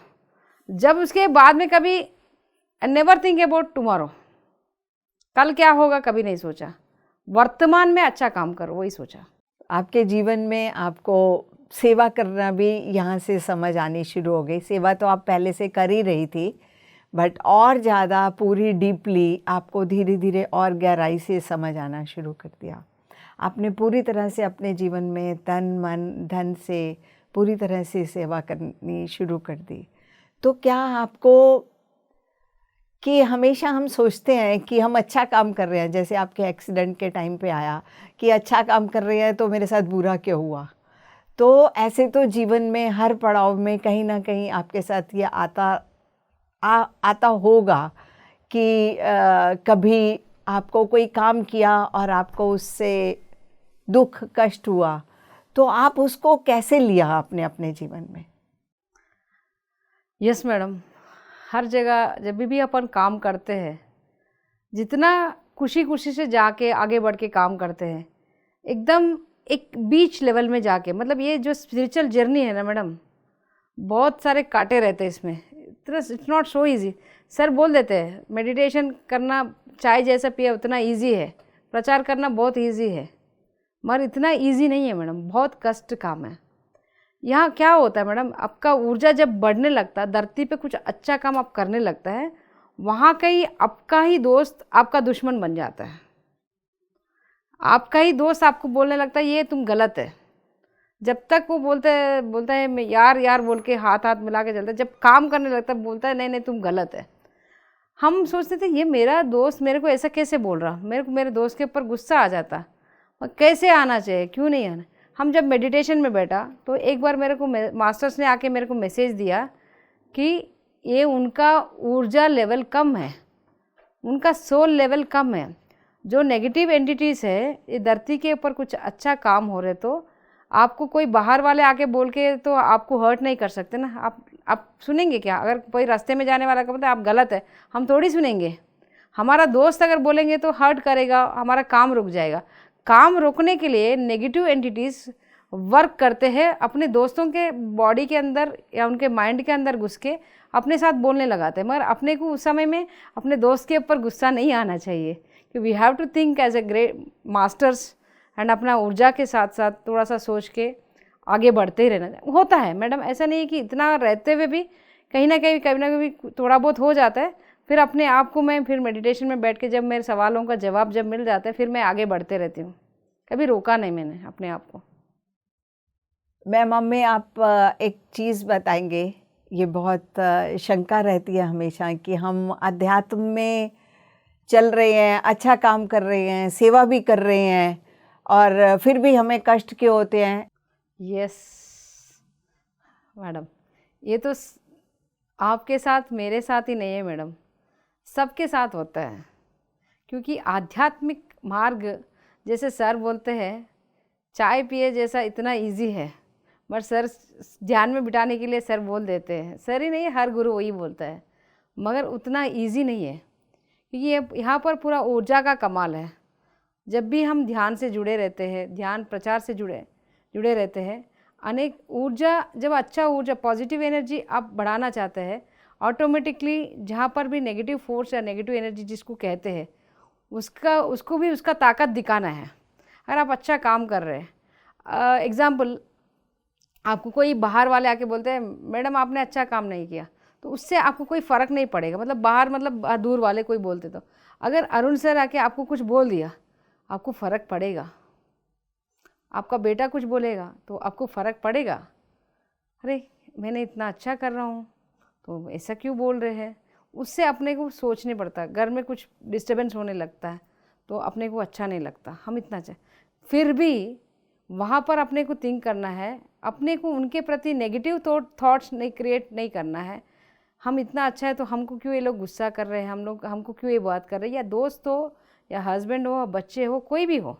जब उसके बाद में कभी नेवर थिंक अबाउट टुमारो, कल क्या होगा कभी नहीं सोचा, वर्तमान में अच्छा काम करो वही सोचा। आपके जीवन में आपको सेवा करना भी यहाँ से समझ आनी शुरू हो गई। सेवा तो आप पहले से कर ही रही थी, बट और ज़्यादा पूरी डीपली आपको धीरे धीरे और गहराई से समझ आना शुरू कर दिया। आपने पूरी तरह से अपने जीवन में तन मन धन से पूरी तरह से सेवा करनी शुरू कर दी। तो क्या आपको, कि हमेशा हम सोचते हैं कि हम अच्छा काम कर रहे हैं, जैसे आपके एक्सीडेंट के टाइम पे आया कि अच्छा काम कर रहे हैं तो मेरे साथ बुरा क्यों हुआ, तो ऐसे तो जीवन में हर पड़ाव में कहीं ना कहीं आपके साथ ये आता होगा कि कभी आपको कोई काम किया और आपको उससे दुख कष्ट हुआ, तो आप उसको कैसे लिया आपने अपने जीवन में? यस मैडम, हर जगह जब भी अपन काम करते हैं, जितना खुशी खुशी से जाके आगे बढ़ के काम करते हैं, एकदम एक बीच लेवल में जाके, मतलब ये जो स्पिरिचुअल जर्नी है ना मैडम, बहुत सारे कांटे रहते हैं इसमें, it's not so easy. Sir बोल देते हैं मेडिटेशन करना चाय जैसा पिए उतना इजी है, प्रचार करना बहुत इजी है, मगर इतना इजी नहीं है मैडम, बहुत कष्ट काम है। यहाँ क्या होता है मैडम, आपका ऊर्जा जब बढ़ने लगता है, धरती पे कुछ अच्छा काम आप करने लगता है, वहाँ का ही आपका ही दोस्त आपका दुश्मन बन जाता है। आपका ही दोस्त आपको बोलने लगता है ये तुम गलत है। जब तक वो बोलता है मैं यार यार बोल के हाथ हाथ मिला के चलता है, जब काम करने लगता है बोलता है नहीं नहीं तुम गलत है। हम सोचते थे ये मेरा दोस्त मेरे को ऐसा कैसे बोल रहा, मेरे को मेरे दोस्त के ऊपर गुस्सा आ जाता, और कैसे आना चाहिए, क्यों नहीं आना। हम जब मेडिटेशन में बैठा तो एक बार मेरे को मास्टर्स ने आके मेरे को मैसेज दिया कि ये उनका ऊर्जा लेवल कम है, उनका सोल लेवल कम है। जो नेगेटिव एंटिटीज़ है, ये धरती के ऊपर कुछ अच्छा काम हो रहे तो आपको कोई बाहर वाले आके बोल के तो आपको हर्ट नहीं कर सकते ना। आप सुनेंगे क्या? अगर कोई रास्ते में जाने वाला कहता है आप गलत है, हम थोड़ी सुनेंगे। हमारा दोस्त अगर बोलेंगे तो हर्ट करेगा, हमारा काम रुक जाएगा। काम रोकने के लिए नेगेटिव एंटिटीज़ वर्क करते हैं, अपने दोस्तों के बॉडी के अंदर या उनके माइंड के अंदर घुस के अपने साथ बोलने लगाते हैं। मगर अपने को उस समय में अपने दोस्त के ऊपर गुस्सा नहीं आना चाहिए, कि we have to think as a great masters and अपना ऊर्जा के साथ साथ थोड़ा सा सोच के आगे बढ़ते ही रहना होता है मैडम। ऐसा नहीं है कि इतना रहते हुए भी कहीं ना कहीं थोड़ा बहुत हो जाता है। फिर अपने आप को मैं फिर मेडिटेशन में बैठ के जब मेरे सवालों का जवाब जब मिल जाता है, फिर मैं आगे बढ़ते रहती हूँ। कभी रोका नहीं मैंने अपने आप को। मैम मम्मी आप एक चीज़ बताएंगे, ये बहुत शंका रहती है हमेशा कि हम अध्यात्म में चल रहे हैं, अच्छा काम कर रहे हैं, सेवा भी कर रहे हैं, और फिर भी हमें कष्ट क्यों होते हैं। यस मैडम, ये तो आपके साथ मेरे साथ ही नहीं है मैडम, सबके साथ होता है। क्योंकि आध्यात्मिक मार्ग जैसे सर बोलते हैं चाय पिए जैसा इतना इजी है, बट सर ध्यान में बिठाने के लिए सर बोल देते हैं, सर ही नहीं हर गुरु वही बोलता है, मगर उतना इजी नहीं है। क्योंकि ये यहाँ पर पूरा ऊर्जा का कमाल है। जब भी हम ध्यान से जुड़े रहते हैं, ध्यान प्रचार से जुड़े रहते हैं, अनेक ऊर्जा, जब अच्छा ऊर्जा पॉजिटिव एनर्जी आप बढ़ाना चाहते हैं, ऑटोमेटिकली जहाँ पर भी नेगेटिव फोर्स या नेगेटिव एनर्जी जिसको कहते हैं उसको भी उसका ताकत दिखाना है। अगर आप अच्छा काम कर रहे हैं, एग्ज़ाम्पल आपको कोई बाहर वाले आके बोलते हैं मैडम आपने अच्छा काम नहीं किया, तो उससे आपको कोई फ़र्क नहीं पड़ेगा। मतलब बाहर मतलब दूर वाले कोई बोलते तो, अगर अरुण सर आके आपको कुछ बोल दिया आपको फ़र्क पड़ेगा। आपका बेटा कुछ बोलेगा तो आपको फ़र्क पड़ेगा, अरे मैंने इतना अच्छा कर रहा हूँ तो ऐसा क्यों बोल रहे हैं। उससे अपने को सोचने पड़ता है, घर में कुछ डिस्टर्बेंस होने लगता है तो अपने को अच्छा नहीं लगता। हम इतना फिर भी वहाँ पर अपने को थिंक करना है, अपने को उनके प्रति नेगेटिव थॉट्स नहीं क्रिएट नहीं करना है। हम इतना अच्छा है तो हमको क्यों ये लोग गुस्सा कर रहे हैं, हमको क्यों ये बात कर रहे हैं, या दोस्त हो या हस्बैंड हो, बच्चे हो, कोई भी हो,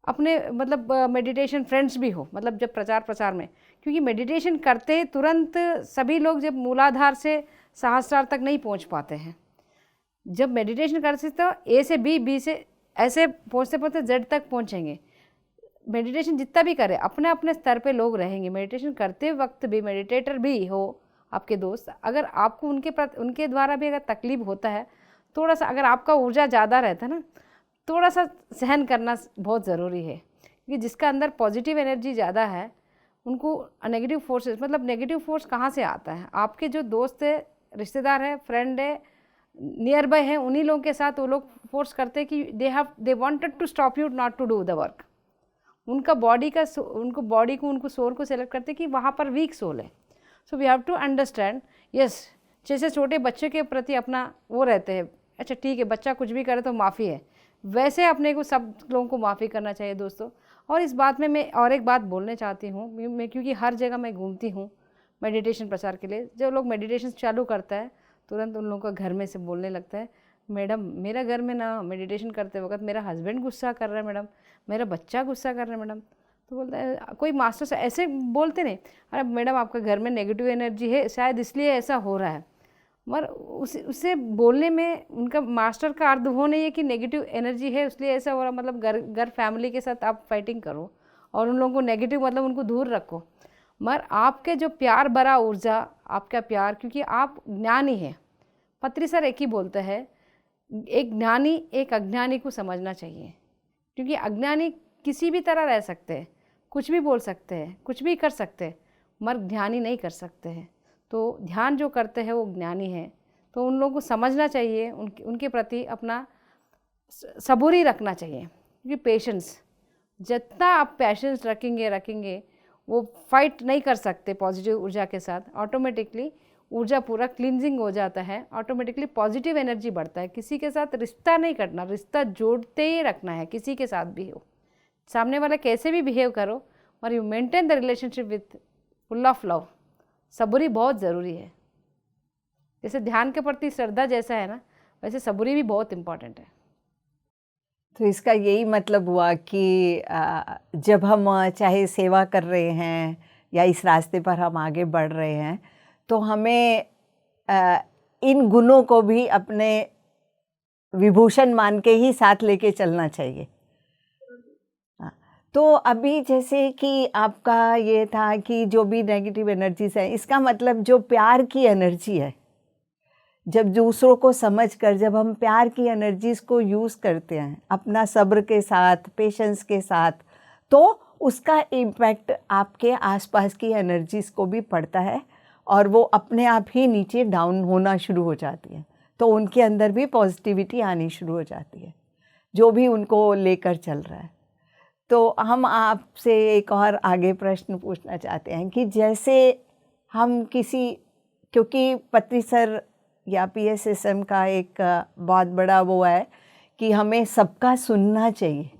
अपने मतलब मेडिटेशन फ्रेंड्स भी हो, मतलब जब प्रचार में, क्योंकि मेडिटेशन करते तुरंत सभी लोग जब मूलाधार से सहस्त्रार तक नहीं पहुंच पाते हैं। जब मेडिटेशन करते तो ए से बी से ऐसे पहुँचते जेड तक पहुँचेंगे। मेडिटेशन जितना भी करें अपने अपने स्तर पे लोग रहेंगे। मेडिटेशन करते वक्त भी मेडिटेटर भी हो आपके दोस्त, अगर आपको उनके द्वारा भी अगर तकलीफ होता है, थोड़ा सा अगर आपका ऊर्जा ज़्यादा रहता है ना, थोड़ा सा सहन करना बहुत ज़रूरी है। क्योंकि जिसका अंदर पॉजिटिव एनर्जी ज़्यादा है उनको नेगेटिव फोर्सेस, मतलब नेगेटिव फोर्स कहाँ से आता है, आपके जो दोस्त है, रिश्तेदार है, फ्रेंड है, नियर बाय है, उन्हीं लोगों के साथ वो लोग फोर्स करते हैं कि they wanted to stop you not to do the work. उनको उनको सोल को सेलेक्ट करते कि वहाँ पर वीक सोल है। So we have to understand, yes, जैसे छोटे बच्चे के प्रति अपना वो रहते हैं, अच्छा ठीक है बच्चा कुछ भी करे तो माफ़ी है, वैसे अपने को सब लोगों को माफ़ी करना चाहिए दोस्तों। और इस बात में मैं और एक बात बोलने चाहती हूँ, मैं क्योंकि हर जगह मैं घूमती हूँ मेडिटेशन प्रचार के लिए, जब लोग मेडिटेशन चालू करता है तुरंत उन लोगों का घर में से बोलने लगता है मैडम मेरा घर में ना मेडिटेशन करते वक्त मेरा हस्बैंड गुस्सा कर रहा है मैडम, मेरा बच्चा गुस्सा कर रहा है मैडम। तो बोलता है कोई मास्टर से ऐसे बोलते नहीं, अरे मैडम आपका घर में नेगेटिव एनर्जी है शायद इसलिए ऐसा हो रहा है। मगर उससे बोलने में उनका मास्टर का अर्थ वो नहीं है कि नेगेटिव एनर्जी है इसलिए ऐसा हो रहा, मतलब घर फैमिली के साथ आप फाइटिंग करो और उन लोगों को नेगेटिव मतलब उनको दूर रखो। मगर आपके जो प्यार भरा ऊर्जा, आपका प्यार, क्योंकि आप ज्ञानी हैं, पत्री सर एक ही बोलते हैं, एक ज्ञानी एक अज्ञानी को समझना चाहिए, क्योंकि अज्ञानी किसी भी तरह रह सकते हैं, कुछ भी बोल सकते हैं, कुछ भी कर सकते हैं, मगर ध्यान ही नहीं कर सकते हैं। तो ध्यान जो करते हैं वो ज्ञानी है। तो उन लोगों को समझना चाहिए, उनके प्रति अपना सबूरी रखना चाहिए, क्योंकि पेशेंस, जितना आप पेशेंस रखेंगे वो फाइट नहीं कर सकते पॉजिटिव ऊर्जा के साथ। ऑटोमेटिकली ऊर्जा पूरा क्लींजिंग हो जाता है, ऑटोमेटिकली पॉजिटिव एनर्जी बढ़ता है। किसी के साथ रिश्ता नहीं करना, रिश्ता जोड़ते ही रखना है, किसी के साथ भी हो, सामने वाला कैसे भी बिहेव करो, और you maintain the relationship with full of love. सबूरी बहुत ज़रूरी है। जैसे ध्यान के प्रति श्रद्धा जैसा है ना, वैसे सबूरी भी बहुत इम्पॉर्टेंट है। तो इसका यही मतलब हुआ कि जब हम चाहे सेवा कर रहे हैं या इस रास्ते पर हम आगे बढ़ रहे हैं, तो हमें इन गुणों को भी अपने विभूषण मान के ही साथ लेके चलना चाहिए। तो अभी जैसे कि आपका ये था कि जो भी नेगेटिव एनर्जीज है, इसका मतलब जो प्यार की एनर्जी है, जब दूसरों को समझकर जब हम प्यार की एनर्जीज को यूज़ करते हैं अपना सब्र के साथ, पेशेंस के साथ, तो उसका इम्पैक्ट आपके आसपास की एनर्जीज को भी पड़ता है और वो अपने आप ही नीचे डाउन होना शुरू हो जाती है। तो उनके अंदर भी पॉजिटिविटी आनी शुरू हो जाती है, जो भी उनको लेकर चल रहा है। तो हम आपसे एक और आगे प्रश्न पूछना चाहते हैं कि जैसे हम किसी, क्योंकि पत्री सर या PSSM का एक बहुत बड़ा वो है कि हमें सबका सुनना चाहिए।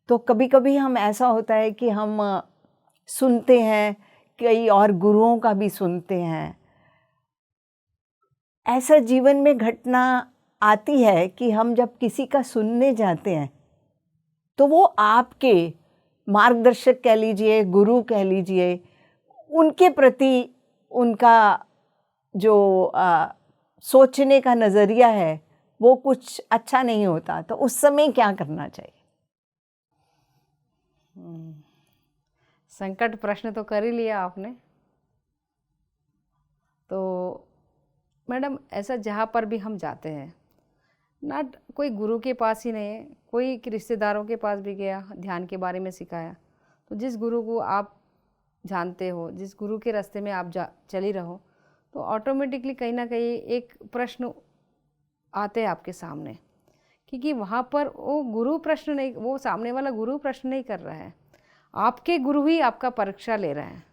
तो कभी कभी हम ऐसा होता है कि हम सुनते हैं, कई और गुरुओं का भी सुनते हैं। ऐसा जीवन में घटना आती है कि हम जब किसी का सुनने जाते हैं तो वो आपके मार्गदर्शक कह लीजिए, गुरु कह लीजिए, उनके प्रति उनका जो सोचने का नज़रिया है वो कुछ अच्छा नहीं होता। तो उस समय क्या करना चाहिए? संकट प्रश्न तो कर ही लिया आपने। तो मैडम, ऐसा जहाँ पर भी हम जाते हैं ना, कोई गुरु के पास ही नहीं है, कोई रिश्तेदारों के पास भी गया, ध्यान के बारे में सिखाया, तो जिस गुरु को आप जानते हो, जिस गुरु के रास्ते में आप चली रहो, तो ऑटोमेटिकली कहीं ना कहीं एक प्रश्न आते हैं आपके सामने, क्योंकि वहाँ पर वो गुरु प्रश्न नहीं, वो सामने वाला गुरु प्रश्न नहीं कर रहा है, आपके गुरु ही आपका परीक्षा ले रहा है,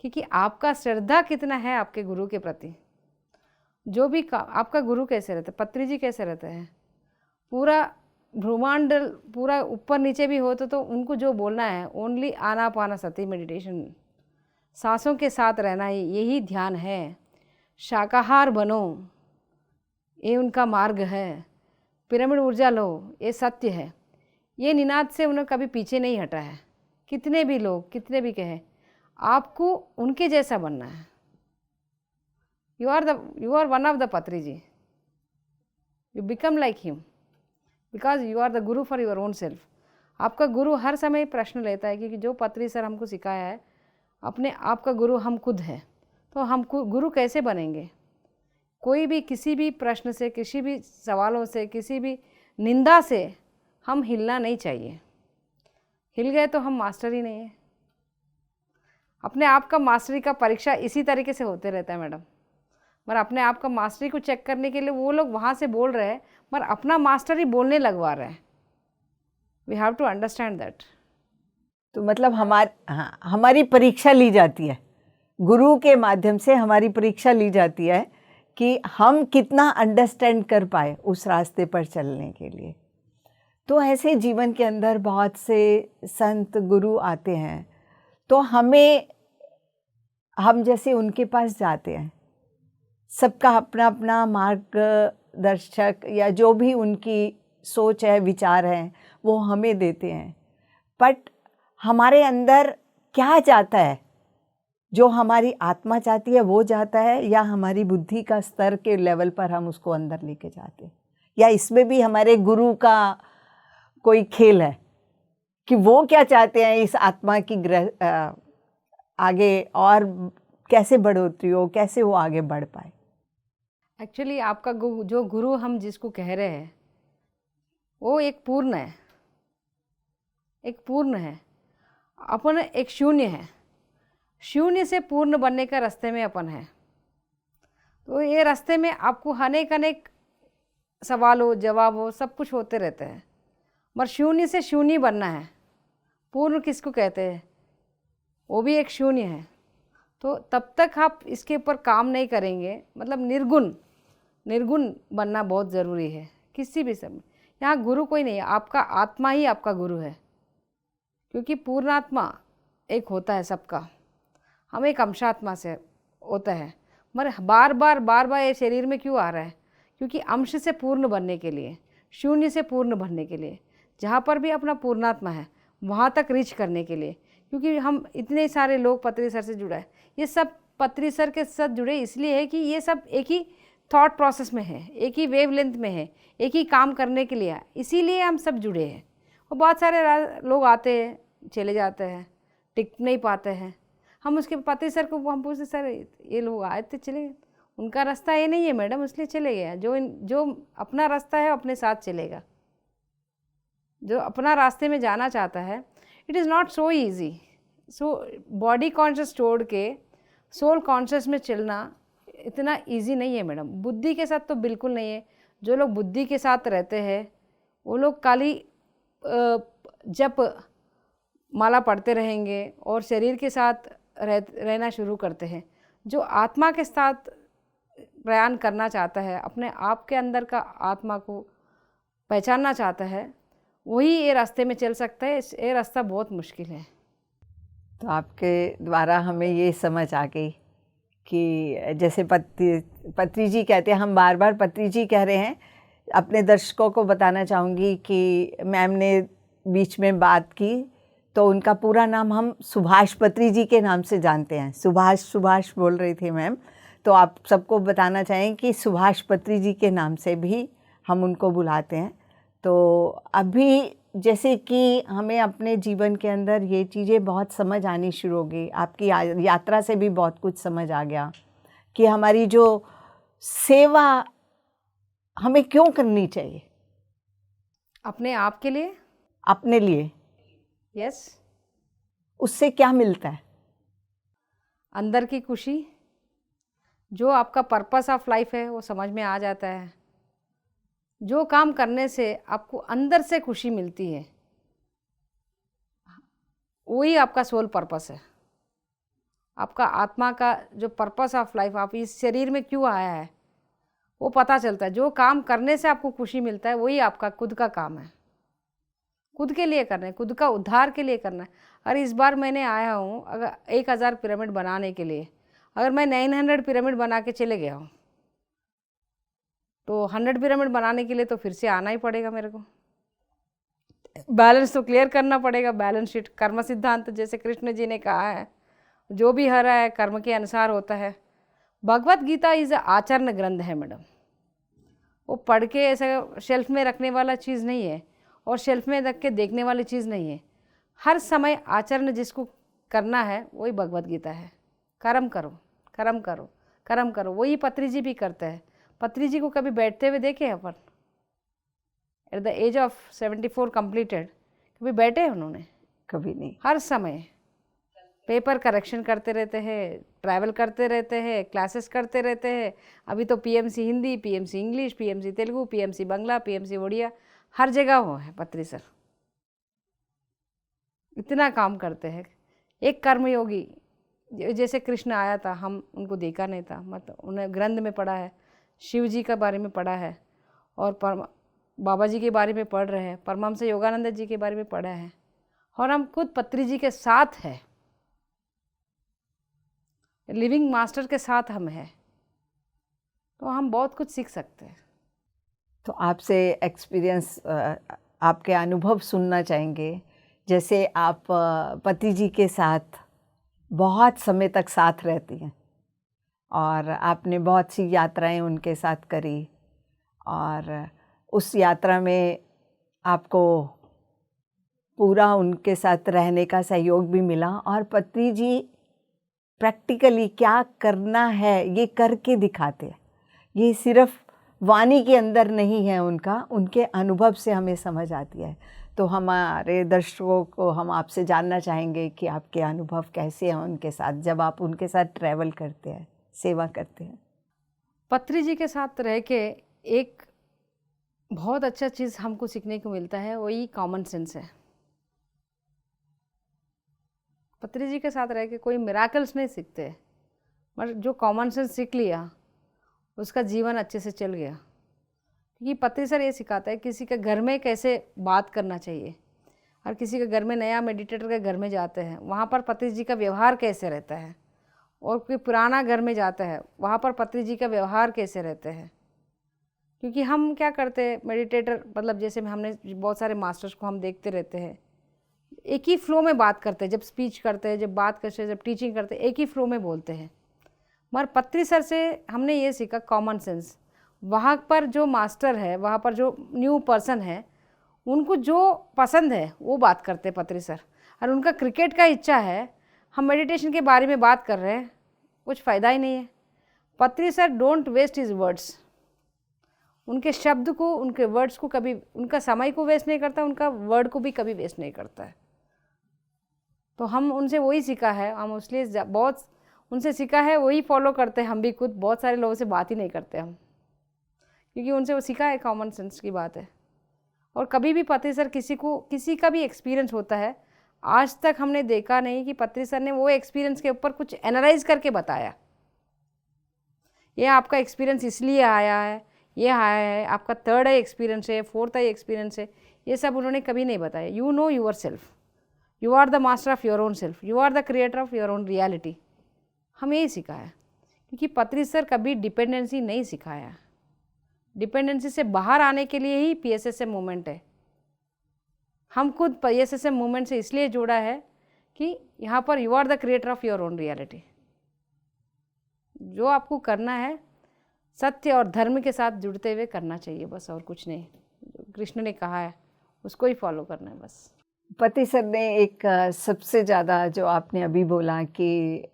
क्योंकि आपका श्रद्धा कितना है आपके गुरु के प्रति। जो भी आपका गुरु कैसे रहता है, पत्री जी कैसे रहते हैं, पूरा ब्रह्मांड पूरा ऊपर नीचे भी हो तो उनको जो बोलना है ओनली आनापानसति मेडिटेशन, सांसों के साथ रहना ही, यही ध्यान है। शाकाहार बनो, ये उनका मार्ग है। पिरामिड ऊर्जा लो, ये सत्य है। ये निनाद से उन्हें कभी पीछे नहीं हटा है। कितने भी लोग कितने भी कहें, आपको उनके जैसा बनना है। You are one of the Patri ji, you become like him because you are the guru for your own self. आपका गुरु हर समय प्रश्न लेता है, क्योंकि जो पत्री सर हमको सिखाया है, अपने आप का गुरु हम खुद है, तो हम गुरु कैसे बनेंगे? कोई भी किसी भी प्रश्न से, किसी भी सवालों से, किसी भी निंदा से हम हिलना नहीं चाहिए। हिल गए तो हम मास्टर ही नहीं है। अपने आप का मास्टरी का परीक्षा इसी तरीके से होते रहता है मैडम। मगर अपने आप का मास्टरी को चेक करने के लिए वो लोग वहाँ से बोल रहे हैं, मगर अपना मास्टर ही बोलने लगवा रहे हैं। We have to understand that. तो मतलब हमारी परीक्षा ली जाती है, गुरु के माध्यम से हमारी परीक्षा ली जाती है कि हम कितना अंडरस्टैंड कर पाए उस रास्ते पर चलने के लिए। तो ऐसे जीवन के अंदर बहुत से संत गुरु आते हैं, तो हम जैसे उनके पास जाते हैं, सबका अपना अपना मार्गदर्शक या जो भी उनकी सोच है, विचार हैं, वो हमें देते हैं। बट हमारे अंदर क्या जाता है, जो हमारी आत्मा चाहती है वो जाता है, या हमारी बुद्धि का स्तर के लेवल पर हम उसको अंदर लेके जाते हैं, या इसमें भी हमारे गुरु का कोई खेल है कि वो क्या चाहते हैं इस आत्मा की आगे और कैसे बढ़ोतरी हो, कैसे वो आगे बढ़ पाए। एक्चुअली आपका जो गुरु हम जिसको कह रहे हैं वो एक पूर्ण है, एक पूर्ण है, अपन एक शून्य है। शून्य से पूर्ण बनने का रास्ते में अपन है। तो ये रास्ते में आपको अनेक अनेक सवाल हो, जवाब हो, सब कुछ होते रहते हैं, मगर शून्य से शून्य बनना है। पूर्ण किसको कहते हैं? वो भी एक शून्य है। तो तब तक आप इसके ऊपर काम नहीं करेंगे, मतलब निर्गुण बनना बहुत ज़रूरी है किसी भी समय। यहाँ गुरु कोई नहीं है, आपका आत्मा ही आपका गुरु है, क्योंकि पूर्णात्मा एक होता है सबका, हम एक अंशात्मा से होता है। मगर बार बार ये शरीर में क्यों आ रहा है? क्योंकि अंश से पूर्ण बनने के लिए, शून्य से पूर्ण बनने के लिए, जहाँ पर भी अपना पूर्णात्मा है वहाँ तक रीच करने के लिए। क्योंकि हम इतने सारे लोग पत्री सर से जुड़ा है, ये सब पत्री सर के साथ जुड़े इसलिए है कि ये सब एक ही थॉट प्रोसेस में है, एक ही वेवलेंथ में है, एक ही काम करने के लिए, इसीलिए हम सब जुड़े हैं। और बहुत सारे लोग आते हैं, चले जाते हैं, टिक नहीं पाते हैं। हम उसके पति सर को हम पूछते, सर ये लोग आए थे चले गए, उनका रास्ता ये नहीं है मैडम, इसलिए चले गए। जो अपना रास्ता है अपने साथ चलेगा। जो अपना रास्ते में जाना चाहता है, it is not so easy. So body conscious छोड़ के सोल कॉन्शियस में चलना इतना ईजी नहीं है मैडम। बुद्धि के साथ तो बिल्कुल नहीं है। जो लोग बुद्धि के साथ रहते हैं वो लोग खाली जप माला पढ़ते रहेंगे और शरीर के साथ रहना शुरू करते हैं। जो आत्मा के साथ प्रयाण करना चाहता है, अपने आप के अंदर का आत्मा को पहचानना चाहता है, वही ये रास्ते में चल सकता है। ये रास्ता बहुत मुश्किल है। तो आपके द्वारा हमें ये समझ आ गई कि जैसे पत्री जी कहते हैं, हम बार बार पत्री जी कह रहे हैं। अपने दर्शकों को बताना चाहूँगी कि मैम ने बीच में बात की तो उनका पूरा नाम हम सुभाष पत्री जी के नाम से जानते हैं। सुभाष बोल रही थी मैम, तो आप सबको बताना चाहें कि सुभाष पत्री जी के नाम से भी हम उनको बुलाते हैं। तो अभी जैसे कि हमें अपने जीवन के अंदर ये चीज़ें बहुत समझ आनी शुरू हो गई, आपकी यात्रा से भी बहुत कुछ समझ आ गया कि हमारी जो सेवा हमें क्यों करनी चाहिए। अपने आप के लिए, अपने लिए, यस। उससे क्या मिलता है? अंदर की खुशी, जो आपका पर्पस ऑफ लाइफ है वो समझ में आ जाता है। जो काम करने से आपको अंदर से खुशी मिलती है, वही आपका सोल पर्पस है। आपका आत्मा का जो पर्पस ऑफ लाइफ, आप इस शरीर में क्यों आया है, वो पता चलता है। जो काम करने से आपको खुशी मिलता है वही आपका खुद का काम है। खुद के लिए करना है, खुद का उद्धार के लिए करना है। और इस बार मैंने आया हूँ अगर 1000 पिरामिड बनाने के लिए, अगर मैं 900 पिरामिड बना के चले गया हूँ तो 100 पिरामिड बनाने के लिए तो फिर से आना ही पड़ेगा मेरे को। बैलेंस तो क्लियर करना पड़ेगा, बैलेंस शीट। कर्म सिद्धांत जैसे कृष्ण जी ने कहा है, जो भी हो रहा है कर्म के अनुसार होता है। भगवत गीता इज़ आचरण ग्रंथ है मैडम। वो पढ़ के ऐसा शेल्फ में रखने वाला चीज़ नहीं है और शेल्फ में रख के देखने वाली चीज़ नहीं है। हर समय आचरण जिसको करना है वही भगवत गीता है। कर्म करो, कर्म करो, कर्म करो। वही पत्री जी भी करते हैं। पत्री जी को कभी बैठते हुए देखे अपन? At the age of 74 completed, कभी बैठे हैं उन्होंने? कभी नहीं। हर समय पेपर करेक्शन करते रहते हैं, ट्रैवल करते रहते हैं, क्लासेस करते रहते हैं। अभी तो PMC Hindi, PMC English, PMC Telugu, PMC Bangla, PMC Oriya, हर जगह वो है पत्री सर। इतना काम करते हैं। एक कर्मयोगी जैसे कृष्ण आया था, हम उनको देखा नहीं था, मतलब उन्हें ग्रंथ में पढ़ा है, शिव जी के बारे में पढ़ा है और बाबा जी के बारे में पढ़ रहे हैं, परमहंस योगानंद जी के बारे में पढ़ा है, और हम खुद पत्री जी के साथ हैं, लिविंग मास्टर के साथ हम हैं, तो हम बहुत कुछ सीख सकते हैं। तो आपसे एक्सपीरियंस, आपके अनुभव सुनना चाहेंगे। जैसे आप पति जी के साथ बहुत समय तक साथ रहती हैं और आपने बहुत सी यात्राएं उनके साथ करी, और उस यात्रा में आपको पूरा उनके साथ रहने का सहयोग भी मिला, और पत्री जी प्रैक्टिकली क्या करना है ये करके दिखाते हैं। ये सिर्फ वाणी के अंदर नहीं है उनका, उनके अनुभव से हमें समझ आती है। तो हमारे दर्शकों को हम आपसे जानना चाहेंगे कि आपके अनुभव कैसे हैं उनके साथ, जब आप उनके साथ ट्रैवल करते हैं, सेवा करते हैं। पत्री जी के साथ रह के एक बहुत अच्छा चीज़ हमको सीखने को मिलता है, वही कॉमन सेंस है। पत्री जी के साथ रह के कोई मिराकल्स नहीं सीखते, मगर जो कॉमन सेंस सीख लिया उसका जीवन अच्छे से चल गया। क्योंकि पत्री सर ये सिखाता है किसी के घर में कैसे बात करना चाहिए, और किसी के घर में नया मेडिटेटर के घर में जाते हैं वहाँ पर पत्री जी का व्यवहार कैसे रहता है, और कोई पुराना घर में जाता है वहाँ पर पत्री जी का व्यवहार कैसे रहते हैं। क्योंकि हम क्या करते हैं मेडिटेटर, मतलब जैसे हमने बहुत सारे मास्टर्स को हम देखते रहते हैं, एक ही फ्लो में बात करते हैं, जब स्पीच करते हैं, जब बात करते हैं, जब टीचिंग करते हैं, एक ही फ्लो में बोलते हैं। मगर पत्री सर से हमने ये सीखा कॉमन सेंस। वहाँ पर जो मास्टर है, वहाँ पर जो न्यू पर्सन है, उनको जो पसंद है वो बात करते हैं पत्री सर। और उनका क्रिकेट का इच्छा है, हम मेडिटेशन के बारे में बात कर रहे हैं, कुछ फ़ायदा ही नहीं है। Patri sir don't waste his words, उनके शब्द को, उनके वर्ड्स को कभी, उनका समय को वेस्ट नहीं करता, उनका वर्ड को भी कभी वेस्ट नहीं करता है। तो हम उनसे वही सीखा है, हम इसलिए बहुत उनसे सीखा है, वही फॉलो करते हैं हम भी खुद। बहुत सारे लोगों से बात ही नहीं करते हम, क्योंकि उनसे वो सीखा है, कॉमन सेंस की बात है। और कभी भी पत्री सर किसी का भी एक्सपीरियंस होता है, आज तक हमने देखा नहीं कि पत्री सर ने वो एक्सपीरियंस के ऊपर कुछ एनालाइज करके बताया, ये आपका एक्सपीरियंस इसलिए आया है, ये आया है, आपका थर्ड आई एक्सपीरियंस है, फोर्थ आई एक्सपीरियंस है, ये सब उन्होंने कभी नहीं बताया। You know yourself, you are the master of your own self, you are the creator of your own reality. हम यही सिखाया, क्योंकि पत्री सर कभी डिपेंडेंसी नहीं सिखाया। डिपेंडेंसी से बाहर आने के लिए ही PSSM मूवमेंट है। हम खुद PSSM मूवमेंट से इसलिए जोड़ा है कि यहाँ पर you are the creator of your own reality. जो आपको करना है सत्य और धर्म के साथ जुड़ते हुए करना चाहिए, बस, और कुछ नहीं। जो कृष्ण ने कहा है उसको ही फॉलो करना है बस। पति सर ने एक सबसे ज़्यादा जो आपने अभी बोला कि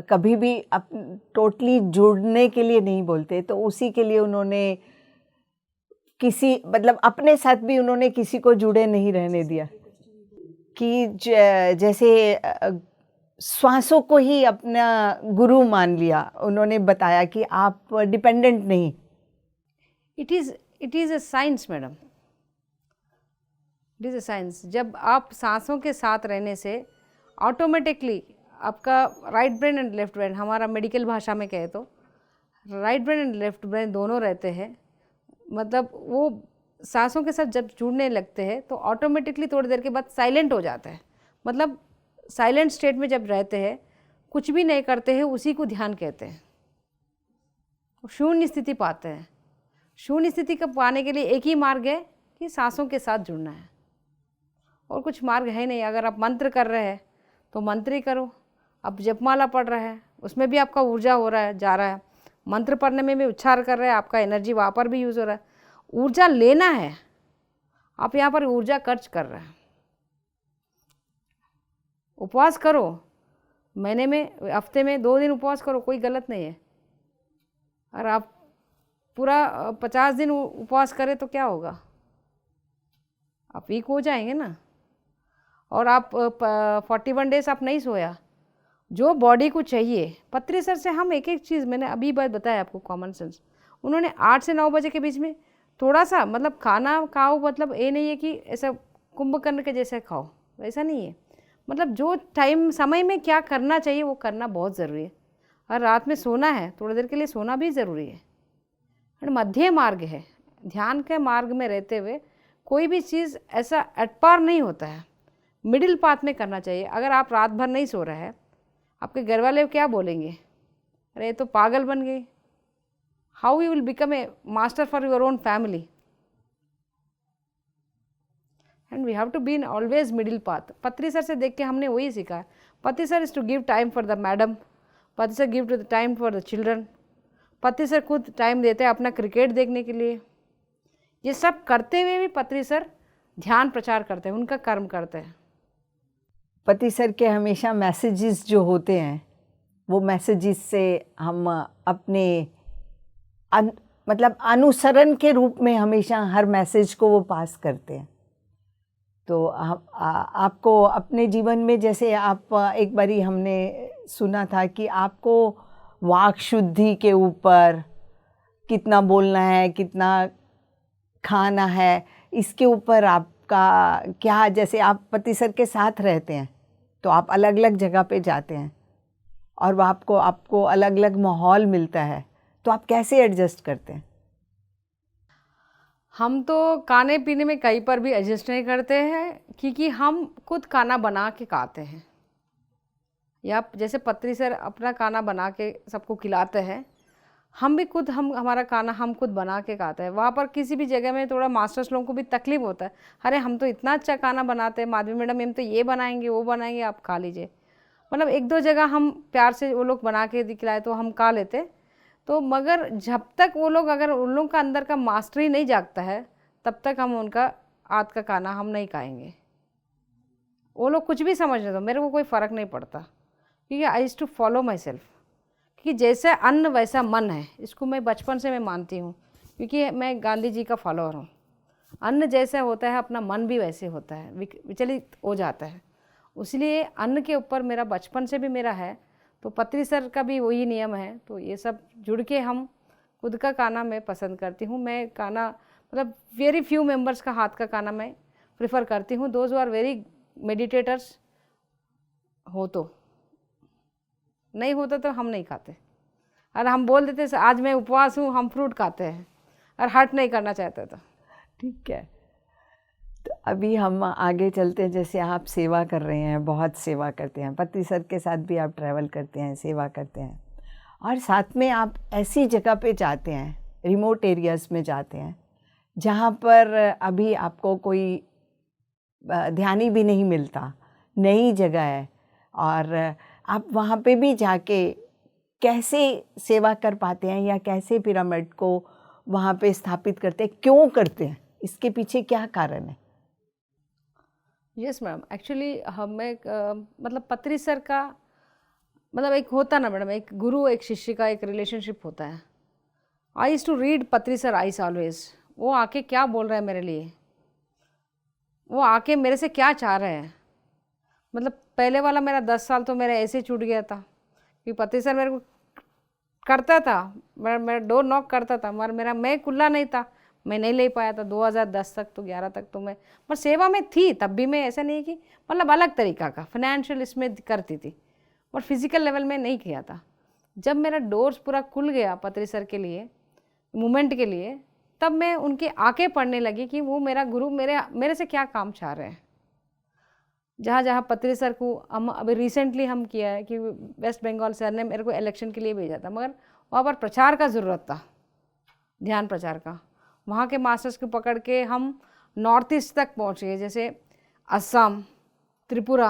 कभी भी टोटली जुड़ने के लिए नहीं बोलते, तो उसी के लिए उन्होंने मतलब अपने साथ भी उन्होंने किसी को जुड़े नहीं रहने दिया। कि जैसे श्वासों को ही अपना गुरु मान लिया। उन्होंने बताया कि आप डिपेंडेंट नहीं। It is a science madam, it is a science. जब आप सांसों के साथ रहने से ऑटोमेटिकली आपका right brain and left brain, हमारा मेडिकल भाषा में कहे तो right brain and left brain दोनों रहते हैं, मतलब वो सांसों के साथ जब जुड़ने लगते हैं तो ऑटोमेटिकली थोड़ी देर के बाद साइलेंट हो जाता है। मतलब साइलेंट स्टेट में जब रहते हैं, कुछ भी नहीं करते हैं, उसी को ध्यान कहते हैं। शून्य स्थिति पाते हैं। शून्य स्थिति को पाने के लिए एक ही मार्ग है कि सांसों के साथ जुड़ना है, और कुछ मार्ग है नहीं। अगर आप मंत्र कर रहे हैं तो मंत्र ही करो, आप जपमाला पढ़ रहे हैं उसमें भी आपका ऊर्जा हो रहा है, जा रहा है। मंत्र पढ़ने में भी उच्चार कर रहे हैं, आपका एनर्जी वहाँ पर भी यूज़ हो रहा है। ऊर्जा लेना है, आप यहाँ पर ऊर्जा खर्च कर रहे हैं। उपवास करो, महीने में, हफ्ते में 2 दिन उपवास करो, कोई गलत नहीं है। और आप पूरा 50 दिन उपवास करें तो क्या होगा, आप वीक हो जाएंगे ना। और आप 41 डेज आप नहीं सोया, जो बॉडी को चाहिए। पत्री सर से हम एक एक चीज़, मैंने अभी बात बताया आपको, कॉमन सेंस। उन्होंने 8 से 9 बजे के बीच में थोड़ा सा, मतलब खाना खाओ, मतलब ये नहीं है कि ऐसा कुंभकर्ण के जैसे खाओ, वैसा नहीं है। मतलब जो टाइम समय में क्या करना चाहिए वो करना बहुत ज़रूरी है। और रात में सोना है, थोड़ी देर के लिए सोना भी ज़रूरी है। और मध्य मार्ग है, ध्यान के मार्ग में रहते हुए कोई भी चीज़ ऐसा एट पार नहीं होता है, मिडिल पाथ में करना चाहिए। अगर आप रात भर नहीं सो रहे हैं, आपके घर वाले क्या बोलेंगे, अरे ये तो पागल बन गई। How you will become a master for your own family. And we have to be in always middle path. Patri sir से देख के हमने वही सीखा है। Patri sir is to give time for the madam, Patri sir give to the time for the children. Patri sir खुद time देते हैं अपना क्रिकेट देखने के लिए। ये सब करते हुए भी पत्री सर ध्यान प्रचार करते हैं, उनका कर्म करते हैं। पति सर के हमेशा मैसेजेस जो होते हैं, वो मैसेजेस से हम अपने मतलब अनुसरण के रूप में हमेशा हर मैसेज को वो पास करते हैं। तो आपको अपने जीवन में, जैसे आप एक बारी हमने सुना था कि आपको वाक शुद्धि के ऊपर, कितना बोलना है, कितना खाना है, इसके ऊपर आपका क्या, जैसे आप पति सर के साथ रहते हैं तो आप अलग अलग जगह पे जाते हैं और आपको अलग अलग माहौल मिलता है, तो आप कैसे एडजस्ट करते हैं? हम तो खाने पीने में कहीं पर भी एडजस्ट नहीं करते हैं, क्योंकि हम खुद खाना बना के खाते हैं। या जैसे पत्री सर अपना खाना बना के सबको खिलाते हैं, हम भी खुद हमारा खाना हम खुद बना के खाते हैं। वहाँ पर किसी भी जगह में थोड़ा मास्टर्स लोगों को भी तकलीफ होता है, अरे हम तो इतना अच्छा खाना बनाते हैं माधवी मैडम, हम तो ये बनाएंगे वो बनाएंगे, आप खा लीजिए। मतलब एक दो जगह हम प्यार से वो लोग बना के दिखलाए तो हम खा लेते, तो मगर जब तक वो लोग, अगर उन लोगों का अंदर का मास्टरी नहीं जागता है, तब तक हम उनका हाथ का खाना हम नहीं खाएंगे। वो लोग कुछ भी समझ ले दो, मेरे को कोई फ़र्क नहीं पड़ता, क्योंकि I used to follow myself, कि जैसा अन्न वैसा मन है, इसको मैं बचपन से मैं मानती हूँ, क्योंकि मैं गांधी जी का फॉलोअर हूँ। अन्न जैसा होता है अपना मन भी वैसे होता है, विचलित हो जाता है। इसलिए अन्न के ऊपर मेरा बचपन से भी मेरा है, तो पत्री सर का भी वही नियम है। तो ये सब जुड़ के हम खुद का खाना मैं पसंद करती हूँ। मैं खाना मतलब वेरी फ्यू मेंबर्स का हाथ का खाना मैं प्रेफर करती हूँ, दोज आर वेरी मेडिटेटर्स हो, तो नहीं होता तो हम नहीं खाते। और हम बोल देते आज मैं उपवास हूँ, हम फ्रूट खाते हैं, और हर्ट नहीं करना चाहते तो ठीक है। तो अभी हम आगे चलते हैं। जैसे आप सेवा कर रहे हैं, बहुत सेवा करते हैं, पति सर के साथ भी आप ट्रैवल करते हैं, सेवा करते हैं, और साथ में आप ऐसी जगह पे जाते हैं, रिमोट एरियाज़ में जाते हैं जहाँ पर अभी आपको कोई ध्यान भी नहीं मिलता, नई जगह है, और आप वहाँ पे भी जाके कैसे सेवा कर पाते हैं, या कैसे पिरामिड को वहाँ पे स्थापित करते हैं, क्यों करते हैं, इसके पीछे क्या कारण है? यस मैडम, एक्चुअली हमें मतलब पत्री सर का मतलब एक होता ना मैडम, एक गुरु एक शिष्य का एक रिलेशनशिप होता है। आई यूज्ड टू रीड पत्री सर आइज ऑलवेज, वो आके क्या बोल रहे हैं मेरे लिए, वो आके मेरे से क्या चाह रहे हैं। मतलब पहले वाला मेरा 10 साल तो मेरा ऐसे छूट गया था, कि पति सर मेरे को करता था, मेरा डोर नॉक करता था, मगर मेरा मैं खुला नहीं था, मैं नहीं ले पाया था 2010 तक, तो 11 तक तो मैं पर सेवा में थी। तब भी मैं ऐसा नहीं कि मतलब अलग तरीका का फाइनेंशियल इसमें करती थी, और फिजिकल लेवल में नहीं किया था। जब मेरा डोर्स पूरा खुल गया पत्री सर के लिए, मूवमेंट के लिए, तब मैं उनके आके पढ़ने लगी कि वो मेरा गुरु मेरे से क्या काम चाह रहे हैं। जहाँ जहाँ पत्री सर को हम अभी रिसेंटली हम किया है कि वेस्ट बंगाल सर ने मेरे को इलेक्शन के लिए भेजा था, मगर वहाँ पर प्रचार का ज़रूरत था, ध्यान प्रचार का। वहाँ के मास्टर्स को पकड़ के हम नॉर्थ ईस्ट तक पहुँचे, जैसे असम, त्रिपुरा,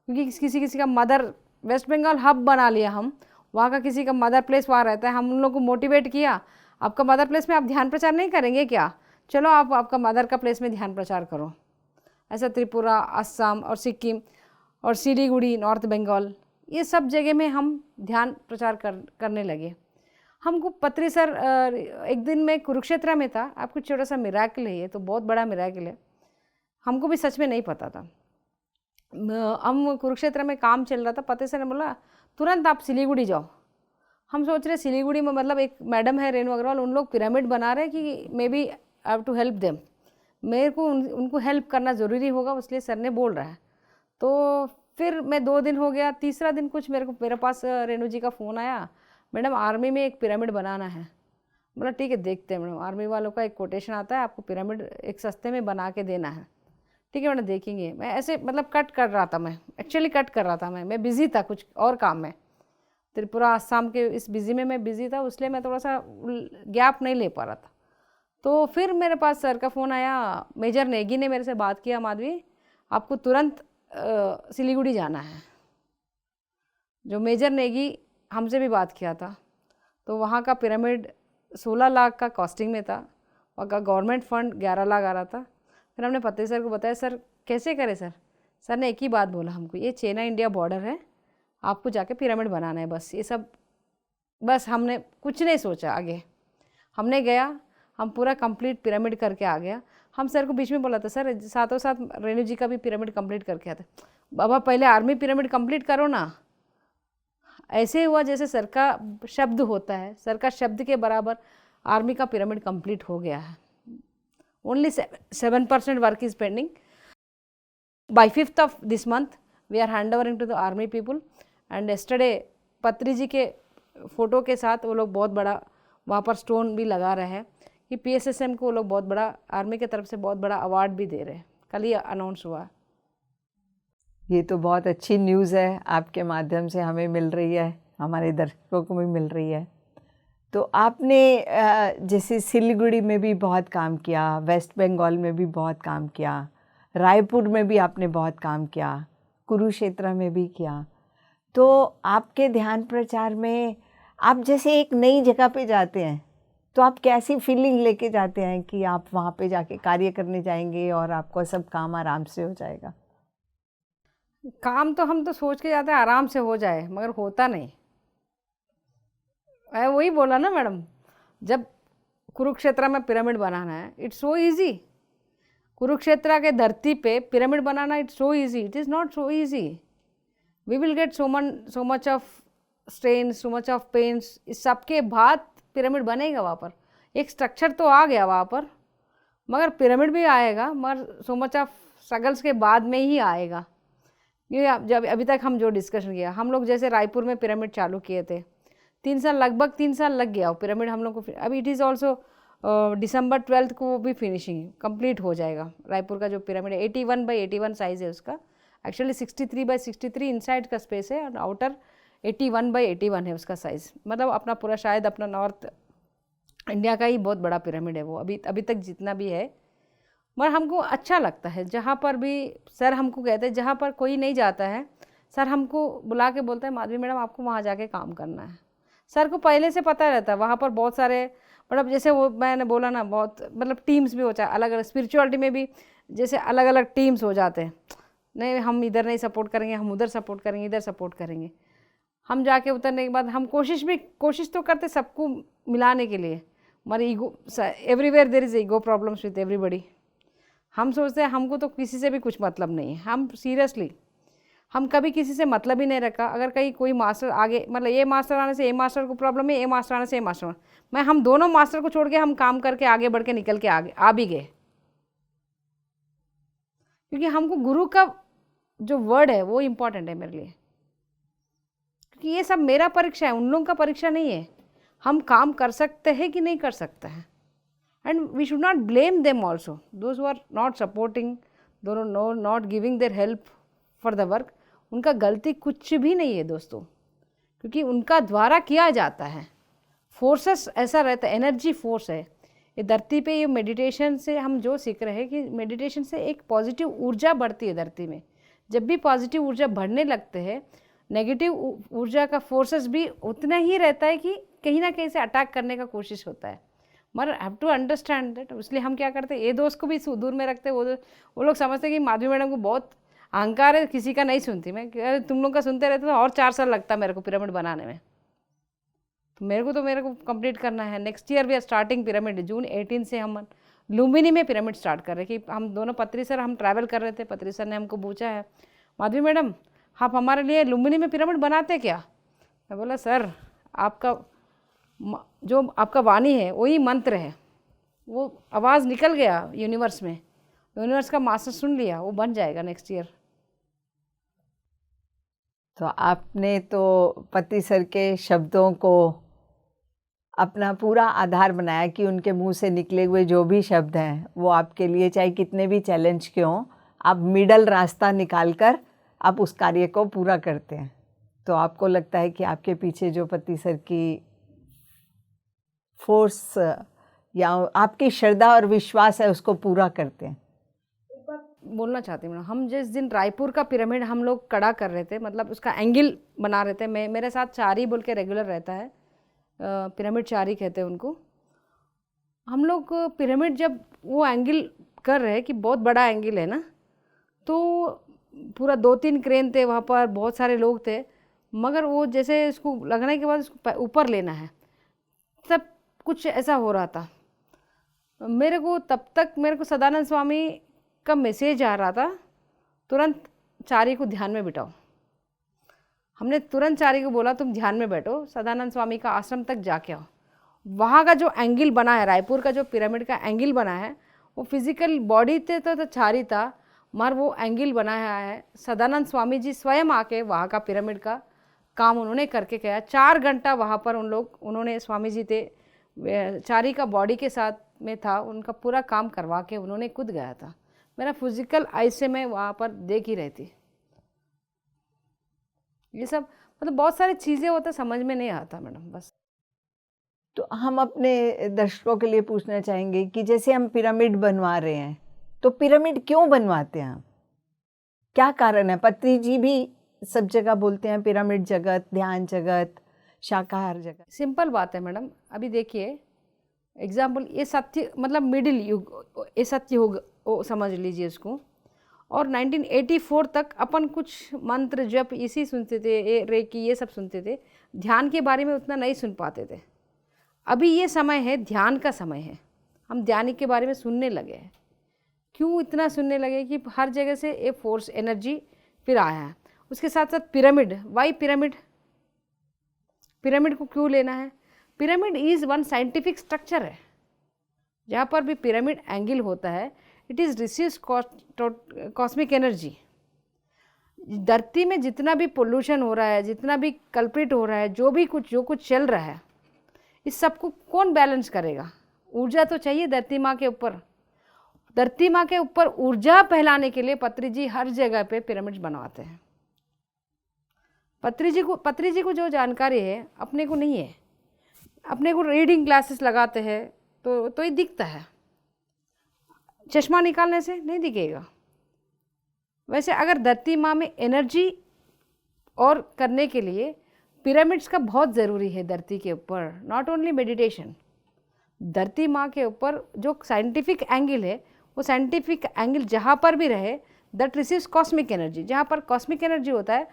क्योंकि किसी किसी का मदर, वेस्ट बंगाल हब बना लिया हम, वहाँ का किसी का मदर प्लेस वहाँ रहता है। हम उन लोगों को मोटिवेट किया, आपका मदर प्लेस में आप ध्यान प्रचार नहीं करेंगे क्या, चलो आप आपका मदर का प्लेस में ध्यान प्रचार करो। ऐसा त्रिपुरा, असम और सिक्किम और सिलीगुड़ी, नॉर्थ बंगाल, ये सब जगह में हम ध्यान प्रचार करने लगे। हमको पत्री सर एक दिन में कुरुक्षेत्र में था, आपको छोटा सा मिराकल है, ये तो बहुत बड़ा मिराकल है, हमको भी सच में नहीं पता था। हम कुरुक्षेत्र में काम चल रहा था, पति सर ने बोला तुरंत आप सिलीगुड़ी जाओ। हम सोच रहे सिलीगुड़ी में मतलब एक मैडम है रेणु अग्रवाल, उन लोग पिरामिड बना रहे कि maybe I have to help them, मेरे को उनको हेल्प करना ज़रूरी होगा, इसलिए सर ने बोल रहा है। तो फिर मैं 2 दिन हो गया, तीसरा दिन कुछ मेरे पास रेणु जी का फ़ोन आया, मैडम आर्मी में एक पिरामिड बनाना है। बोला ठीक है देखते हैं मैडम, आर्मी वालों का एक कोटेशन आता है, आपको पिरामिड एक सस्ते में बना के देना है। ठीक है मैडम देखेंगे। मैं ऐसे मतलब कट कर रहा था, मैं एक्चुअली कट कर रहा था, मैं बिज़ी था कुछ और काम में, त्रिपुरा आसाम के इस बिज़ी में मैं बिज़ी था, इसलिए मैं थोड़ा सा गैप नहीं ले पा रहा था। तो फिर मेरे पास सर का फ़ोन आया, मेजर नेगी ने मेरे से बात किया, माधवी आपको तुरंत सिलीगुड़ी जाना है। जो मेजर नेगी हमसे भी बात किया था, तो वहाँ का पिरामिड 16 लाख का कॉस्टिंग में था, वहाँ का गवर्नमेंट फंड 11 लाख आ रहा था। फिर हमने पति सर को बताया, सर कैसे करें सर? सर ने एक ही बात बोला हमको, ये चाइना इंडिया बॉर्डर है, आपको जाके पिरामिड बनाना है, बस ये सब, बस हमने कुछ नहीं सोचा आगे। हमने गया, हम पूरा कंप्लीट पिरामिड करके आ गया। हम सर को बीच में बोला था, सर साथों साथ रेणु जी का भी पिरामिड कंप्लीट करके आते। बाबा पहले आर्मी पिरामिड कंप्लीट करो ना। ऐसे हुआ जैसे सर का शब्द होता है, सर का शब्द के बराबर आर्मी का पिरामिड कंप्लीट हो गया है। Only 7% work is pending. By 5th of this month we are hand overing to the army people. And yesterday Patri जी के फ़ोटो के साथ वो लोग बहुत बड़ा वहाँ पर स्टोन भी लगा रहे हैं कि PSSM को वो लोग बहुत बड़ा आर्मी की तरफ से बहुत बड़ा अवार्ड भी दे रहे हैं। कल ही अनाउंस हुआ। ये तो बहुत अच्छी न्यूज़ है, आपके माध्यम से हमें मिल रही है, हमारे दर्शकों को भी मिल रही है। तो आपने जैसे सिलीगुड़ी में भी बहुत काम किया, वेस्ट बंगाल में भी बहुत काम किया, रायपुर में भी आपने बहुत काम किया, कुरुक्षेत्र में भी किया। तो आपके ध्यान प्रचार में आप जैसे एक नई जगह पे जाते हैं तो आप कैसी फीलिंग लेके जाते हैं कि आप वहाँ पे जाके कार्य करने जाएंगे और आपको सब काम आराम से हो जाएगा? काम तो हम तो सोच के जाते हैं आराम से हो जाए, मगर होता नहीं। मैं वही बोला ना मैडम, जब कुरुक्षेत्र में पिरामिड बनाना है, इट्स सो इजी। कुरुक्षेत्र के धरती पे पिरामिड बनाना, it's so easy. It is not so easy. We will get so much of strain, so much of pains. इस सब के बाद पिरामिड बनेगा वहाँ पर। एक स्ट्रक्चर तो आ गया वहाँ पर, मगर पिरामिड भी आएगा, मगर सो मच ऑफ स्ट्रगल्स के बाद में ही आएगा। ये जब अभी तक हम जो डिस्कशन किया, हम लोग जैसे रायपुर में पिरामिड चालू किए थे, 3 साल, लगभग 3 साल लग गया वो पिरामिड हम लोग को। अभी इट इज़ ऑल्सो December 12 को वो भी फिनिशिंग कंप्लीट हो जाएगा। रायपुर का जो पिरामिड है 81x81 साइज़ है उसका। एक्चुअली 63x63 इनसाइड का स्पेस है और आउटर 81x81 है उसका साइज़। मतलब अपना पूरा शायद अपना नॉर्थ इंडिया का ही बहुत बड़ा पिरामिड है वो अभी तक जितना भी है। मगर हमको अच्छा लगता है जहाँ पर भी सर हमको कहते हैं, जहाँ पर कोई नहीं जाता है सर हमको बुला के बोलते हैं, माधवी मैडम आपको वहाँ जाके काम करना है। सर को पहले से पता रहता है वहाँ पर बहुत सारे, मतलब जैसे वो मैंने बोला ना, बहुत मतलब टीम्स भी होता है अलग अलग। स्पिरिचुअलिटी में भी जैसे अलग अलग टीम्स हो जाते हैं, नहीं हम इधर नहीं सपोर्ट करेंगे, हम उधर सपोर्ट करेंगे, इधर सपोर्ट करेंगे। हम जाके उतरने के बाद हम कोशिश तो करते सबको मिलाने के लिए, हमारे ego, everywhere there is ego problems with everybody. हम सोचते हैं हमको तो किसी से भी कुछ मतलब नहीं है। हम सीरियसली हम कभी किसी से मतलब ही नहीं रखा। अगर कहीं कोई मास्टर आगे, मतलब ये मास्टर आने से ये मास्टर को प्रॉब्लम है, ये मास्टर आने से ये मास्टर, मैं हम दोनों मास्टर को छोड़ के हम काम करके आगे बढ़ के निकल के आगे आ भी गए। क्योंकि हमको गुरु का जो वर्ड है वो इम्पोर्टेंट है मेरे लिए। क्योंकि ये सब मेरा परीक्षा है, उन लोगों का परीक्षा नहीं है। हम काम कर सकते हैं कि नहीं कर सकते हैं। And we should not blame them also, those who are not supporting, not giving their help for the work. उनका गलती कुछ भी नहीं है दोस्तों, क्योंकि उनका द्वारा किया जाता है। फोर्सेस ऐसा रहता है, एनर्जी फोर्स है ये धरती पे। ये मेडिटेशन से हम जो सीख रहे हैं कि मेडिटेशन से एक पॉजिटिव ऊर्जा बढ़ती है धरती में। जब भी पॉजिटिव ऊर्जा बढ़ने लगते हैं, नेगेटिव ऊर्जा का फोर्सेस भी उतना ही रहता है कि कहीं ना कहीं से अटैक करने का कोशिश होता है। मगर हैव टू अंडरस्टैंड दैट। इसलिए हम क्या करते हैं, ये दोस्त को भी दूर में रखते हैं। वो लोग समझते हैं कि माधवी मैडम को बहुत अहंकार है, किसी का नहीं सुनती। मैं तुम लोग का सुनते रहते तो और 4 साल लगता मेरे को पिरामिड बनाने में। तो मेरे को कंप्लीट करना है। Next year we are starting pyramid. जून 18 से हम लुम्बिनी में पिरामिड स्टार्ट कर रहे हैं। कि हम दोनों पत्री सर हम ट्रैवल कर रहे थे, पत्री सर ने हमको पूछा है, माधवी मैडम आप हमारे लिए लुम्बिनी में पिरामिड बनाते क्या? मैं बोला सर आपका जो आपका वाणी है वही मंत्र है, वो आवाज़ निकल गया यूनिवर्स में, यूनिवर्स का मास्टर सुन लिया, वो बन जाएगा नेक्स्ट ईयर। तो आपने तो पति सर के शब्दों को अपना पूरा आधार बनाया कि उनके मुंह से निकले हुए जो भी शब्द हैं वो आपके लिए चाहे कितने भी चैलेंज के हों, आप मिडल रास्ता निकाल कर आप उस कार्य को पूरा करते हैं। तो आपको लगता है कि आपके पीछे जो पति सर की फोर्स या आपकी श्रद्धा और विश्वास है उसको पूरा करते हैं। बोलना चाहती हूँ, हम जिस दिन रायपुर का पिरामिड हम लोग कड़ा कर रहे थे, मतलब उसका एंगल बना रहे थे, मेरे साथ चारी बोल के रेगुलर रहता है, पिरामिड चारी कहते हैं उनको। हम लोग पिरामिड जब वो एंगल कर रहे हैं कि बहुत बड़ा एंगल है ना, तो पूरा 2-3 क्रेन थे वहाँ पर, बहुत सारे लोग थे। मगर वो जैसे इसको लगने के बाद इसको ऊपर लेना है, सब कुछ ऐसा हो रहा था। मेरे को तब तक मेरे को सदानंद स्वामी का मैसेज आ रहा था, तुरंत चारी को ध्यान में बिठाओ। हमने तुरंत चारी को बोला तुम ध्यान में बैठो, सदानंद स्वामी का आश्रम तक जाके आओ। वहाँ का जो एंगल बना है, रायपुर का जो पिरामिड का एंगल बना है, वो फिजिकल बॉडी तो चारी था, मगर वो एंगल बनाया है सदानंद स्वामी जी स्वयं आके वहाँ का पिरामिड का काम उन्होंने करके गया। 4 घंटा वहाँ पर उन्होंने स्वामी जी थे, चारी का बॉडी के साथ में था, उनका पूरा काम करवा के उन्होंने खुद गया था। मेरा फिजिकल आई से मैं वहाँ पर देख ही रहती। ये सब मतलब बहुत सारी चीज़ें होता, समझ में नहीं आता मैडम। बस तो हम अपने दर्शकों के लिए पूछना चाहेंगे कि जैसे हम पिरामिड बनवा रहे हैं, तो पिरामिड क्यों बनवाते हैं हम? क्या कारण है? पत्री जी भी सब जगह बोलते हैं पिरामिड जगत, ध्यान जगत, शाकाहार जगत। सिंपल बात है मैडम। अभी देखिए एग्जाम्पल, ये सत्य मतलब मिडिल युग, ये सत्य युग समझ लीजिए इसको। और 1984 तक अपन कुछ मंत्र जप इसी सुनते थे, रेकी ये सब सुनते थे, ध्यान के बारे में उतना नहीं सुन पाते थे। अभी ये समय है, ध्यान का समय है, हम ध्यान के बारे में सुनने लगे हैं। क्यों इतना सुनने लगे कि हर जगह से ये फोर्स एनर्जी फिर आया है। उसके साथ साथ पिरामिड, वाई पिरामिड, पिरामिड को क्यों लेना है? Pyramid is one scientific structure है। जहाँ पर भी पिरामिड एंगल होता है, it is receives cosmic energy. धरती में जितना भी पोल्यूशन हो रहा है, जितना भी कल्प्रिट हो रहा है, जो कुछ चल रहा है, इस सबको कौन बैलेंस करेगा? ऊर्जा तो चाहिए धरती माँ के ऊपर। धरती माँ के ऊपर ऊर्जा फैलाने के लिए पत्री जी हर जगह पे पिरामिड बनवाते हैं। पत्री जी को जो जानकारी है अपने को नहीं है। अपने को रीडिंग क्लासेस लगाते हैं तो ये दिखता है, चश्मा निकालने से नहीं दिखेगा। वैसे अगर धरती माँ में एनर्जी और करने के लिए पिरामिड्स का बहुत ज़रूरी है धरती के ऊपर। नॉट ओनली मेडिटेशन, धरती माँ के ऊपर जो साइंटिफिक एंगल है, वो साइंटिफिक एंगल जहाँ पर भी रहे, दैट रिसीव्स कॉस्मिक एनर्जी। जहाँ पर कॉस्मिक एनर्जी होता है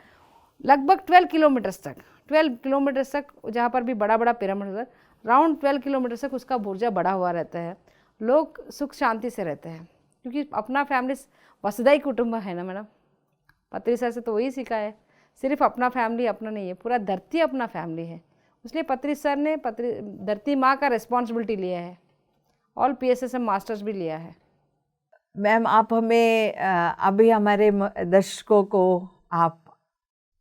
लगभग 12 किलोमीटर्स तक, 12 किलोमीटर्स तक, जहाँ पर भी बड़ा बड़ा पिरामिड होता है, राउंड 12 किलोमीटर तक उसका ऊर्जा बढ़ा हुआ रहता है। लोग सुख शांति से रहते हैं, क्योंकि अपना फैमिली वसुधैव कुटुंब है ना मैडम। पत्री सर से तो वही सीखा है, सिर्फ अपना फैमिली अपना नहीं है, पूरा धरती अपना फैमिली है। इसलिए पत्री सर ने धरती माँ का रिस्पॉन्सिबिलिटी लिया है, ऑल PSSM मास्टर्स भी लिया है। मैम, आप हमें अभी हमारे दर्शकों को आप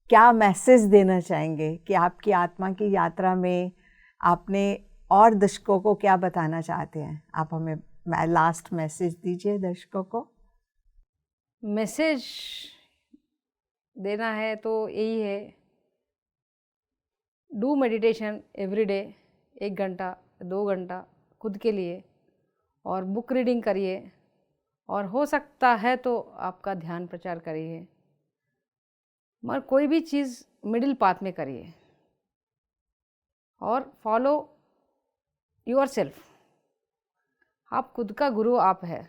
क्या मैसेज देना चाहेंगे कि आपकी आत्मा की यात्रा में आपने और दर्शकों को क्या बताना चाहते हैं? आप हमें लास्ट मैसेज दीजिए दर्शकों को। मैसेज देना है तो यही है, डू मेडिटेशन एवरी डे, 1 घंटा 2 घंटा खुद के लिए, और बुक रीडिंग करिए, और हो सकता है तो आपका ध्यान प्रचार करिए, मगर कोई भी चीज़ मिडिल पाथ में करिए, और फॉलो योर सेल्फ। आप खुद का गुरु आप है,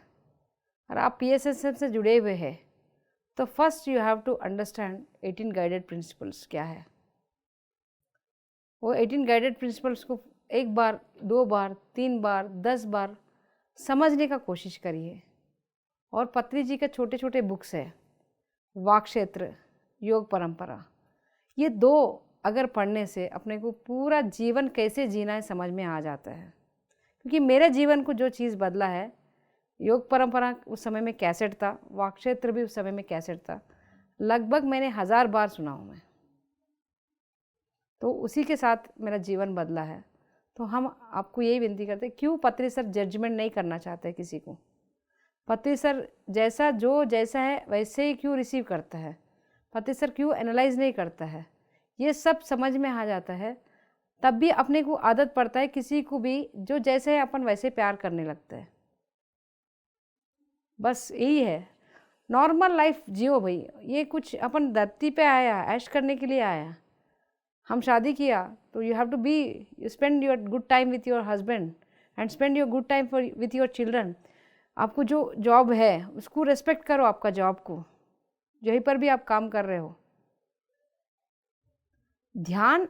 और आप PSSM से जुड़े हुए हैं, तो first you have to understand 18 guided principles क्या है। वो 18 गाइडेड प्रिंसिपल्स को 1 बार 2 बार 3 बार 10 बार समझने का कोशिश करिए। और पत्री जी के छोटे छोटे बुक्स है, वाक क्षेत्र, योग परंपरा, ये 2 अगर पढ़ने से अपने को पूरा जीवन कैसे जीना है समझ में आ जाता है। क्योंकि मेरे जीवन को जो चीज़ बदला है, योग परंपरा उस समय में कैसेट था, वाक क्षेत्र भी उस समय में कैसेट था, लगभग मैंने 1000 बार सुना हूँ मैं, तो उसी के साथ मेरा जीवन बदला है। तो हम आपको यही विनती करते हैं, क्यों पत्री सर जजमेंट नहीं करना चाहते किसी को? पत्री सर जैसा है वैसे ही क्यों रिसीव करता है? पत्री सर क्यों एनालाइज नहीं करता है? ये सब समझ में आ जाता है, तब भी अपने को आदत पड़ता है किसी को भी जो जैसे है अपन वैसे प्यार करने लगता है। बस यही है, नॉर्मल लाइफ जियो भाई। ये कुछ अपन धरती पे आया, ऐश करने के लिए आया। हम शादी किया तो you have to be, you spend your good time with your husband and spend your good time for with your children. आपको जो जॉब है उसको रेस्पेक्ट करो, आपका जॉब को, यहीं पर भी आप काम कर रहे हो। ध्यान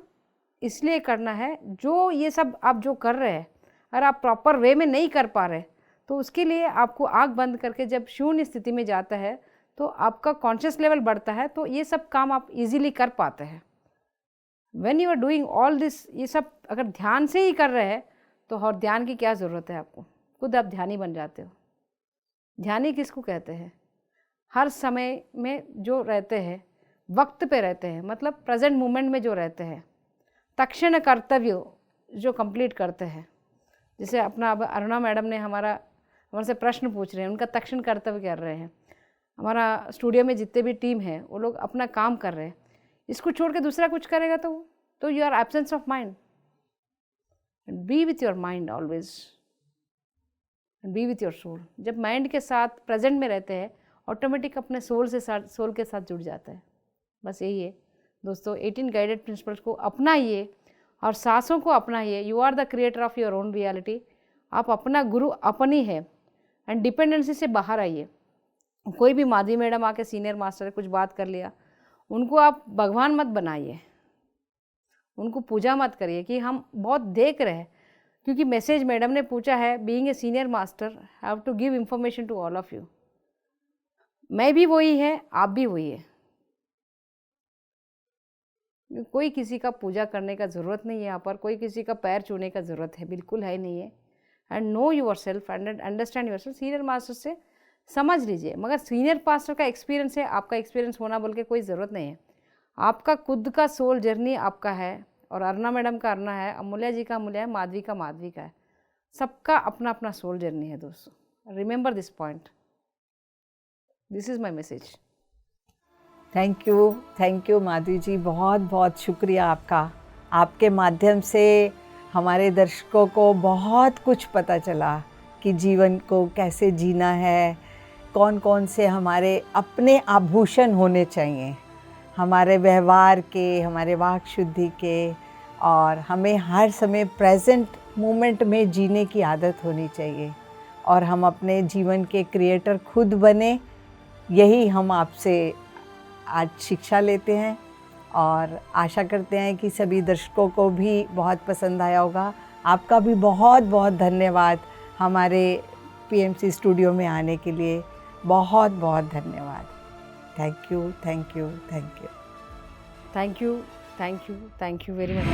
इसलिए करना है, जो ये सब आप जो कर रहे हैं, अगर आप प्रॉपर वे में नहीं कर पा रहे, तो उसके लिए आपको आँख बंद करके जब शून्य स्थिति में जाता है तो आपका कॉन्शियस लेवल बढ़ता है, तो ये सब काम आप इजीली कर पाते हैं। When you are doing all this, ये सब अगर ध्यान से ही कर रहे हैं तो और ध्यान की क्या ज़रूरत है आपको, खुद आप ध्यानी बन जाते हो। ध्यानी किसको कहते हैं? हर समय में जो रहते हैं, वक्त पे रहते हैं, मतलब प्रेजेंट मोमेंट में जो रहते हैं, तक्षण कर्तव्य जो कंप्लीट करते हैं। जैसे अपना अब अरुणा मैडम ने हमारे से प्रश्न पूछ रहे हैं, उनका तक्षण कर्तव्य कर रहे हैं। हमारा स्टूडियो में जितने भी टीम है वो लोग अपना काम कर रहे हैं। इसको छोड़ के दूसरा कुछ करेगा तो you are absence of mind. Be with your mind always, be with your soul. जब माइंड के साथ प्रेजेंट में रहते हैं, ऑटोमेटिक अपने सोल के साथ जुड़ जाता है। बस यही है दोस्तों, 18 गाइडेड प्रिंसिपल्स को अपनाइए और सांसों को अपनाइए। You are the creator of your own reality. आप अपना गुरु अपनी है, एंड डिपेंडेंसी से बाहर आइए। कोई भी माधवी मैडम आके सीनियर मास्टर कुछ बात कर लिया, उनको आप भगवान मत बनाइए, उनको पूजा मत करिए कि हम बहुत देख रहे हैं। क्योंकि मैसेज मैडम ने पूछा है, being a senior master have to give information to all of you. मैं भी वही है, आप भी वही है। कोई किसी का पूजा करने का ज़रूरत नहीं है यहाँ पर, कोई किसी का पैर छूने का ज़रूरत है, बिल्कुल है नहीं है। And know your self and understand your self. Senior master से समझ लीजिए, मगर सीनियर मास्टर का एक्सपीरियंस है, आपका एक्सपीरियंस होना बोल के कोई ज़रूरत नहीं है। आपका खुद का सोल जर्नी आपका है, और अरुणा मैडम का अरुणा है, अमूल्या जी का अमूल्या है, माधवी का माधवी का है। सबका अपना अपना सोल जर्नी है दोस्तों। Remember this point, this is my message. Thank you Madhavi ji, बहुत बहुत शुक्रिया आपका। आपके माध्यम से हमारे दर्शकों को बहुत कुछ पता चला कि जीवन को कैसे जीना है, कौन कौन से हमारे अपने आभूषण होने चाहिए, हमारे व्यवहार के, हमारे वाक शुद्धि के, और हमें हर समय प्रेजेंट मोमेंट में जीने की आदत होनी चाहिए, और हम अपने जीवन के क्रिएटर खुद बने। यही हम आपसे आज शिक्षा लेते हैं, और आशा करते हैं कि सभी दर्शकों को भी बहुत पसंद आया होगा। आपका भी बहुत बहुत धन्यवाद हमारे पीएमसी स्टूडियो में आने के लिए। बहुत बहुत धन्यवाद। Thank you thank you thank you thank you very much.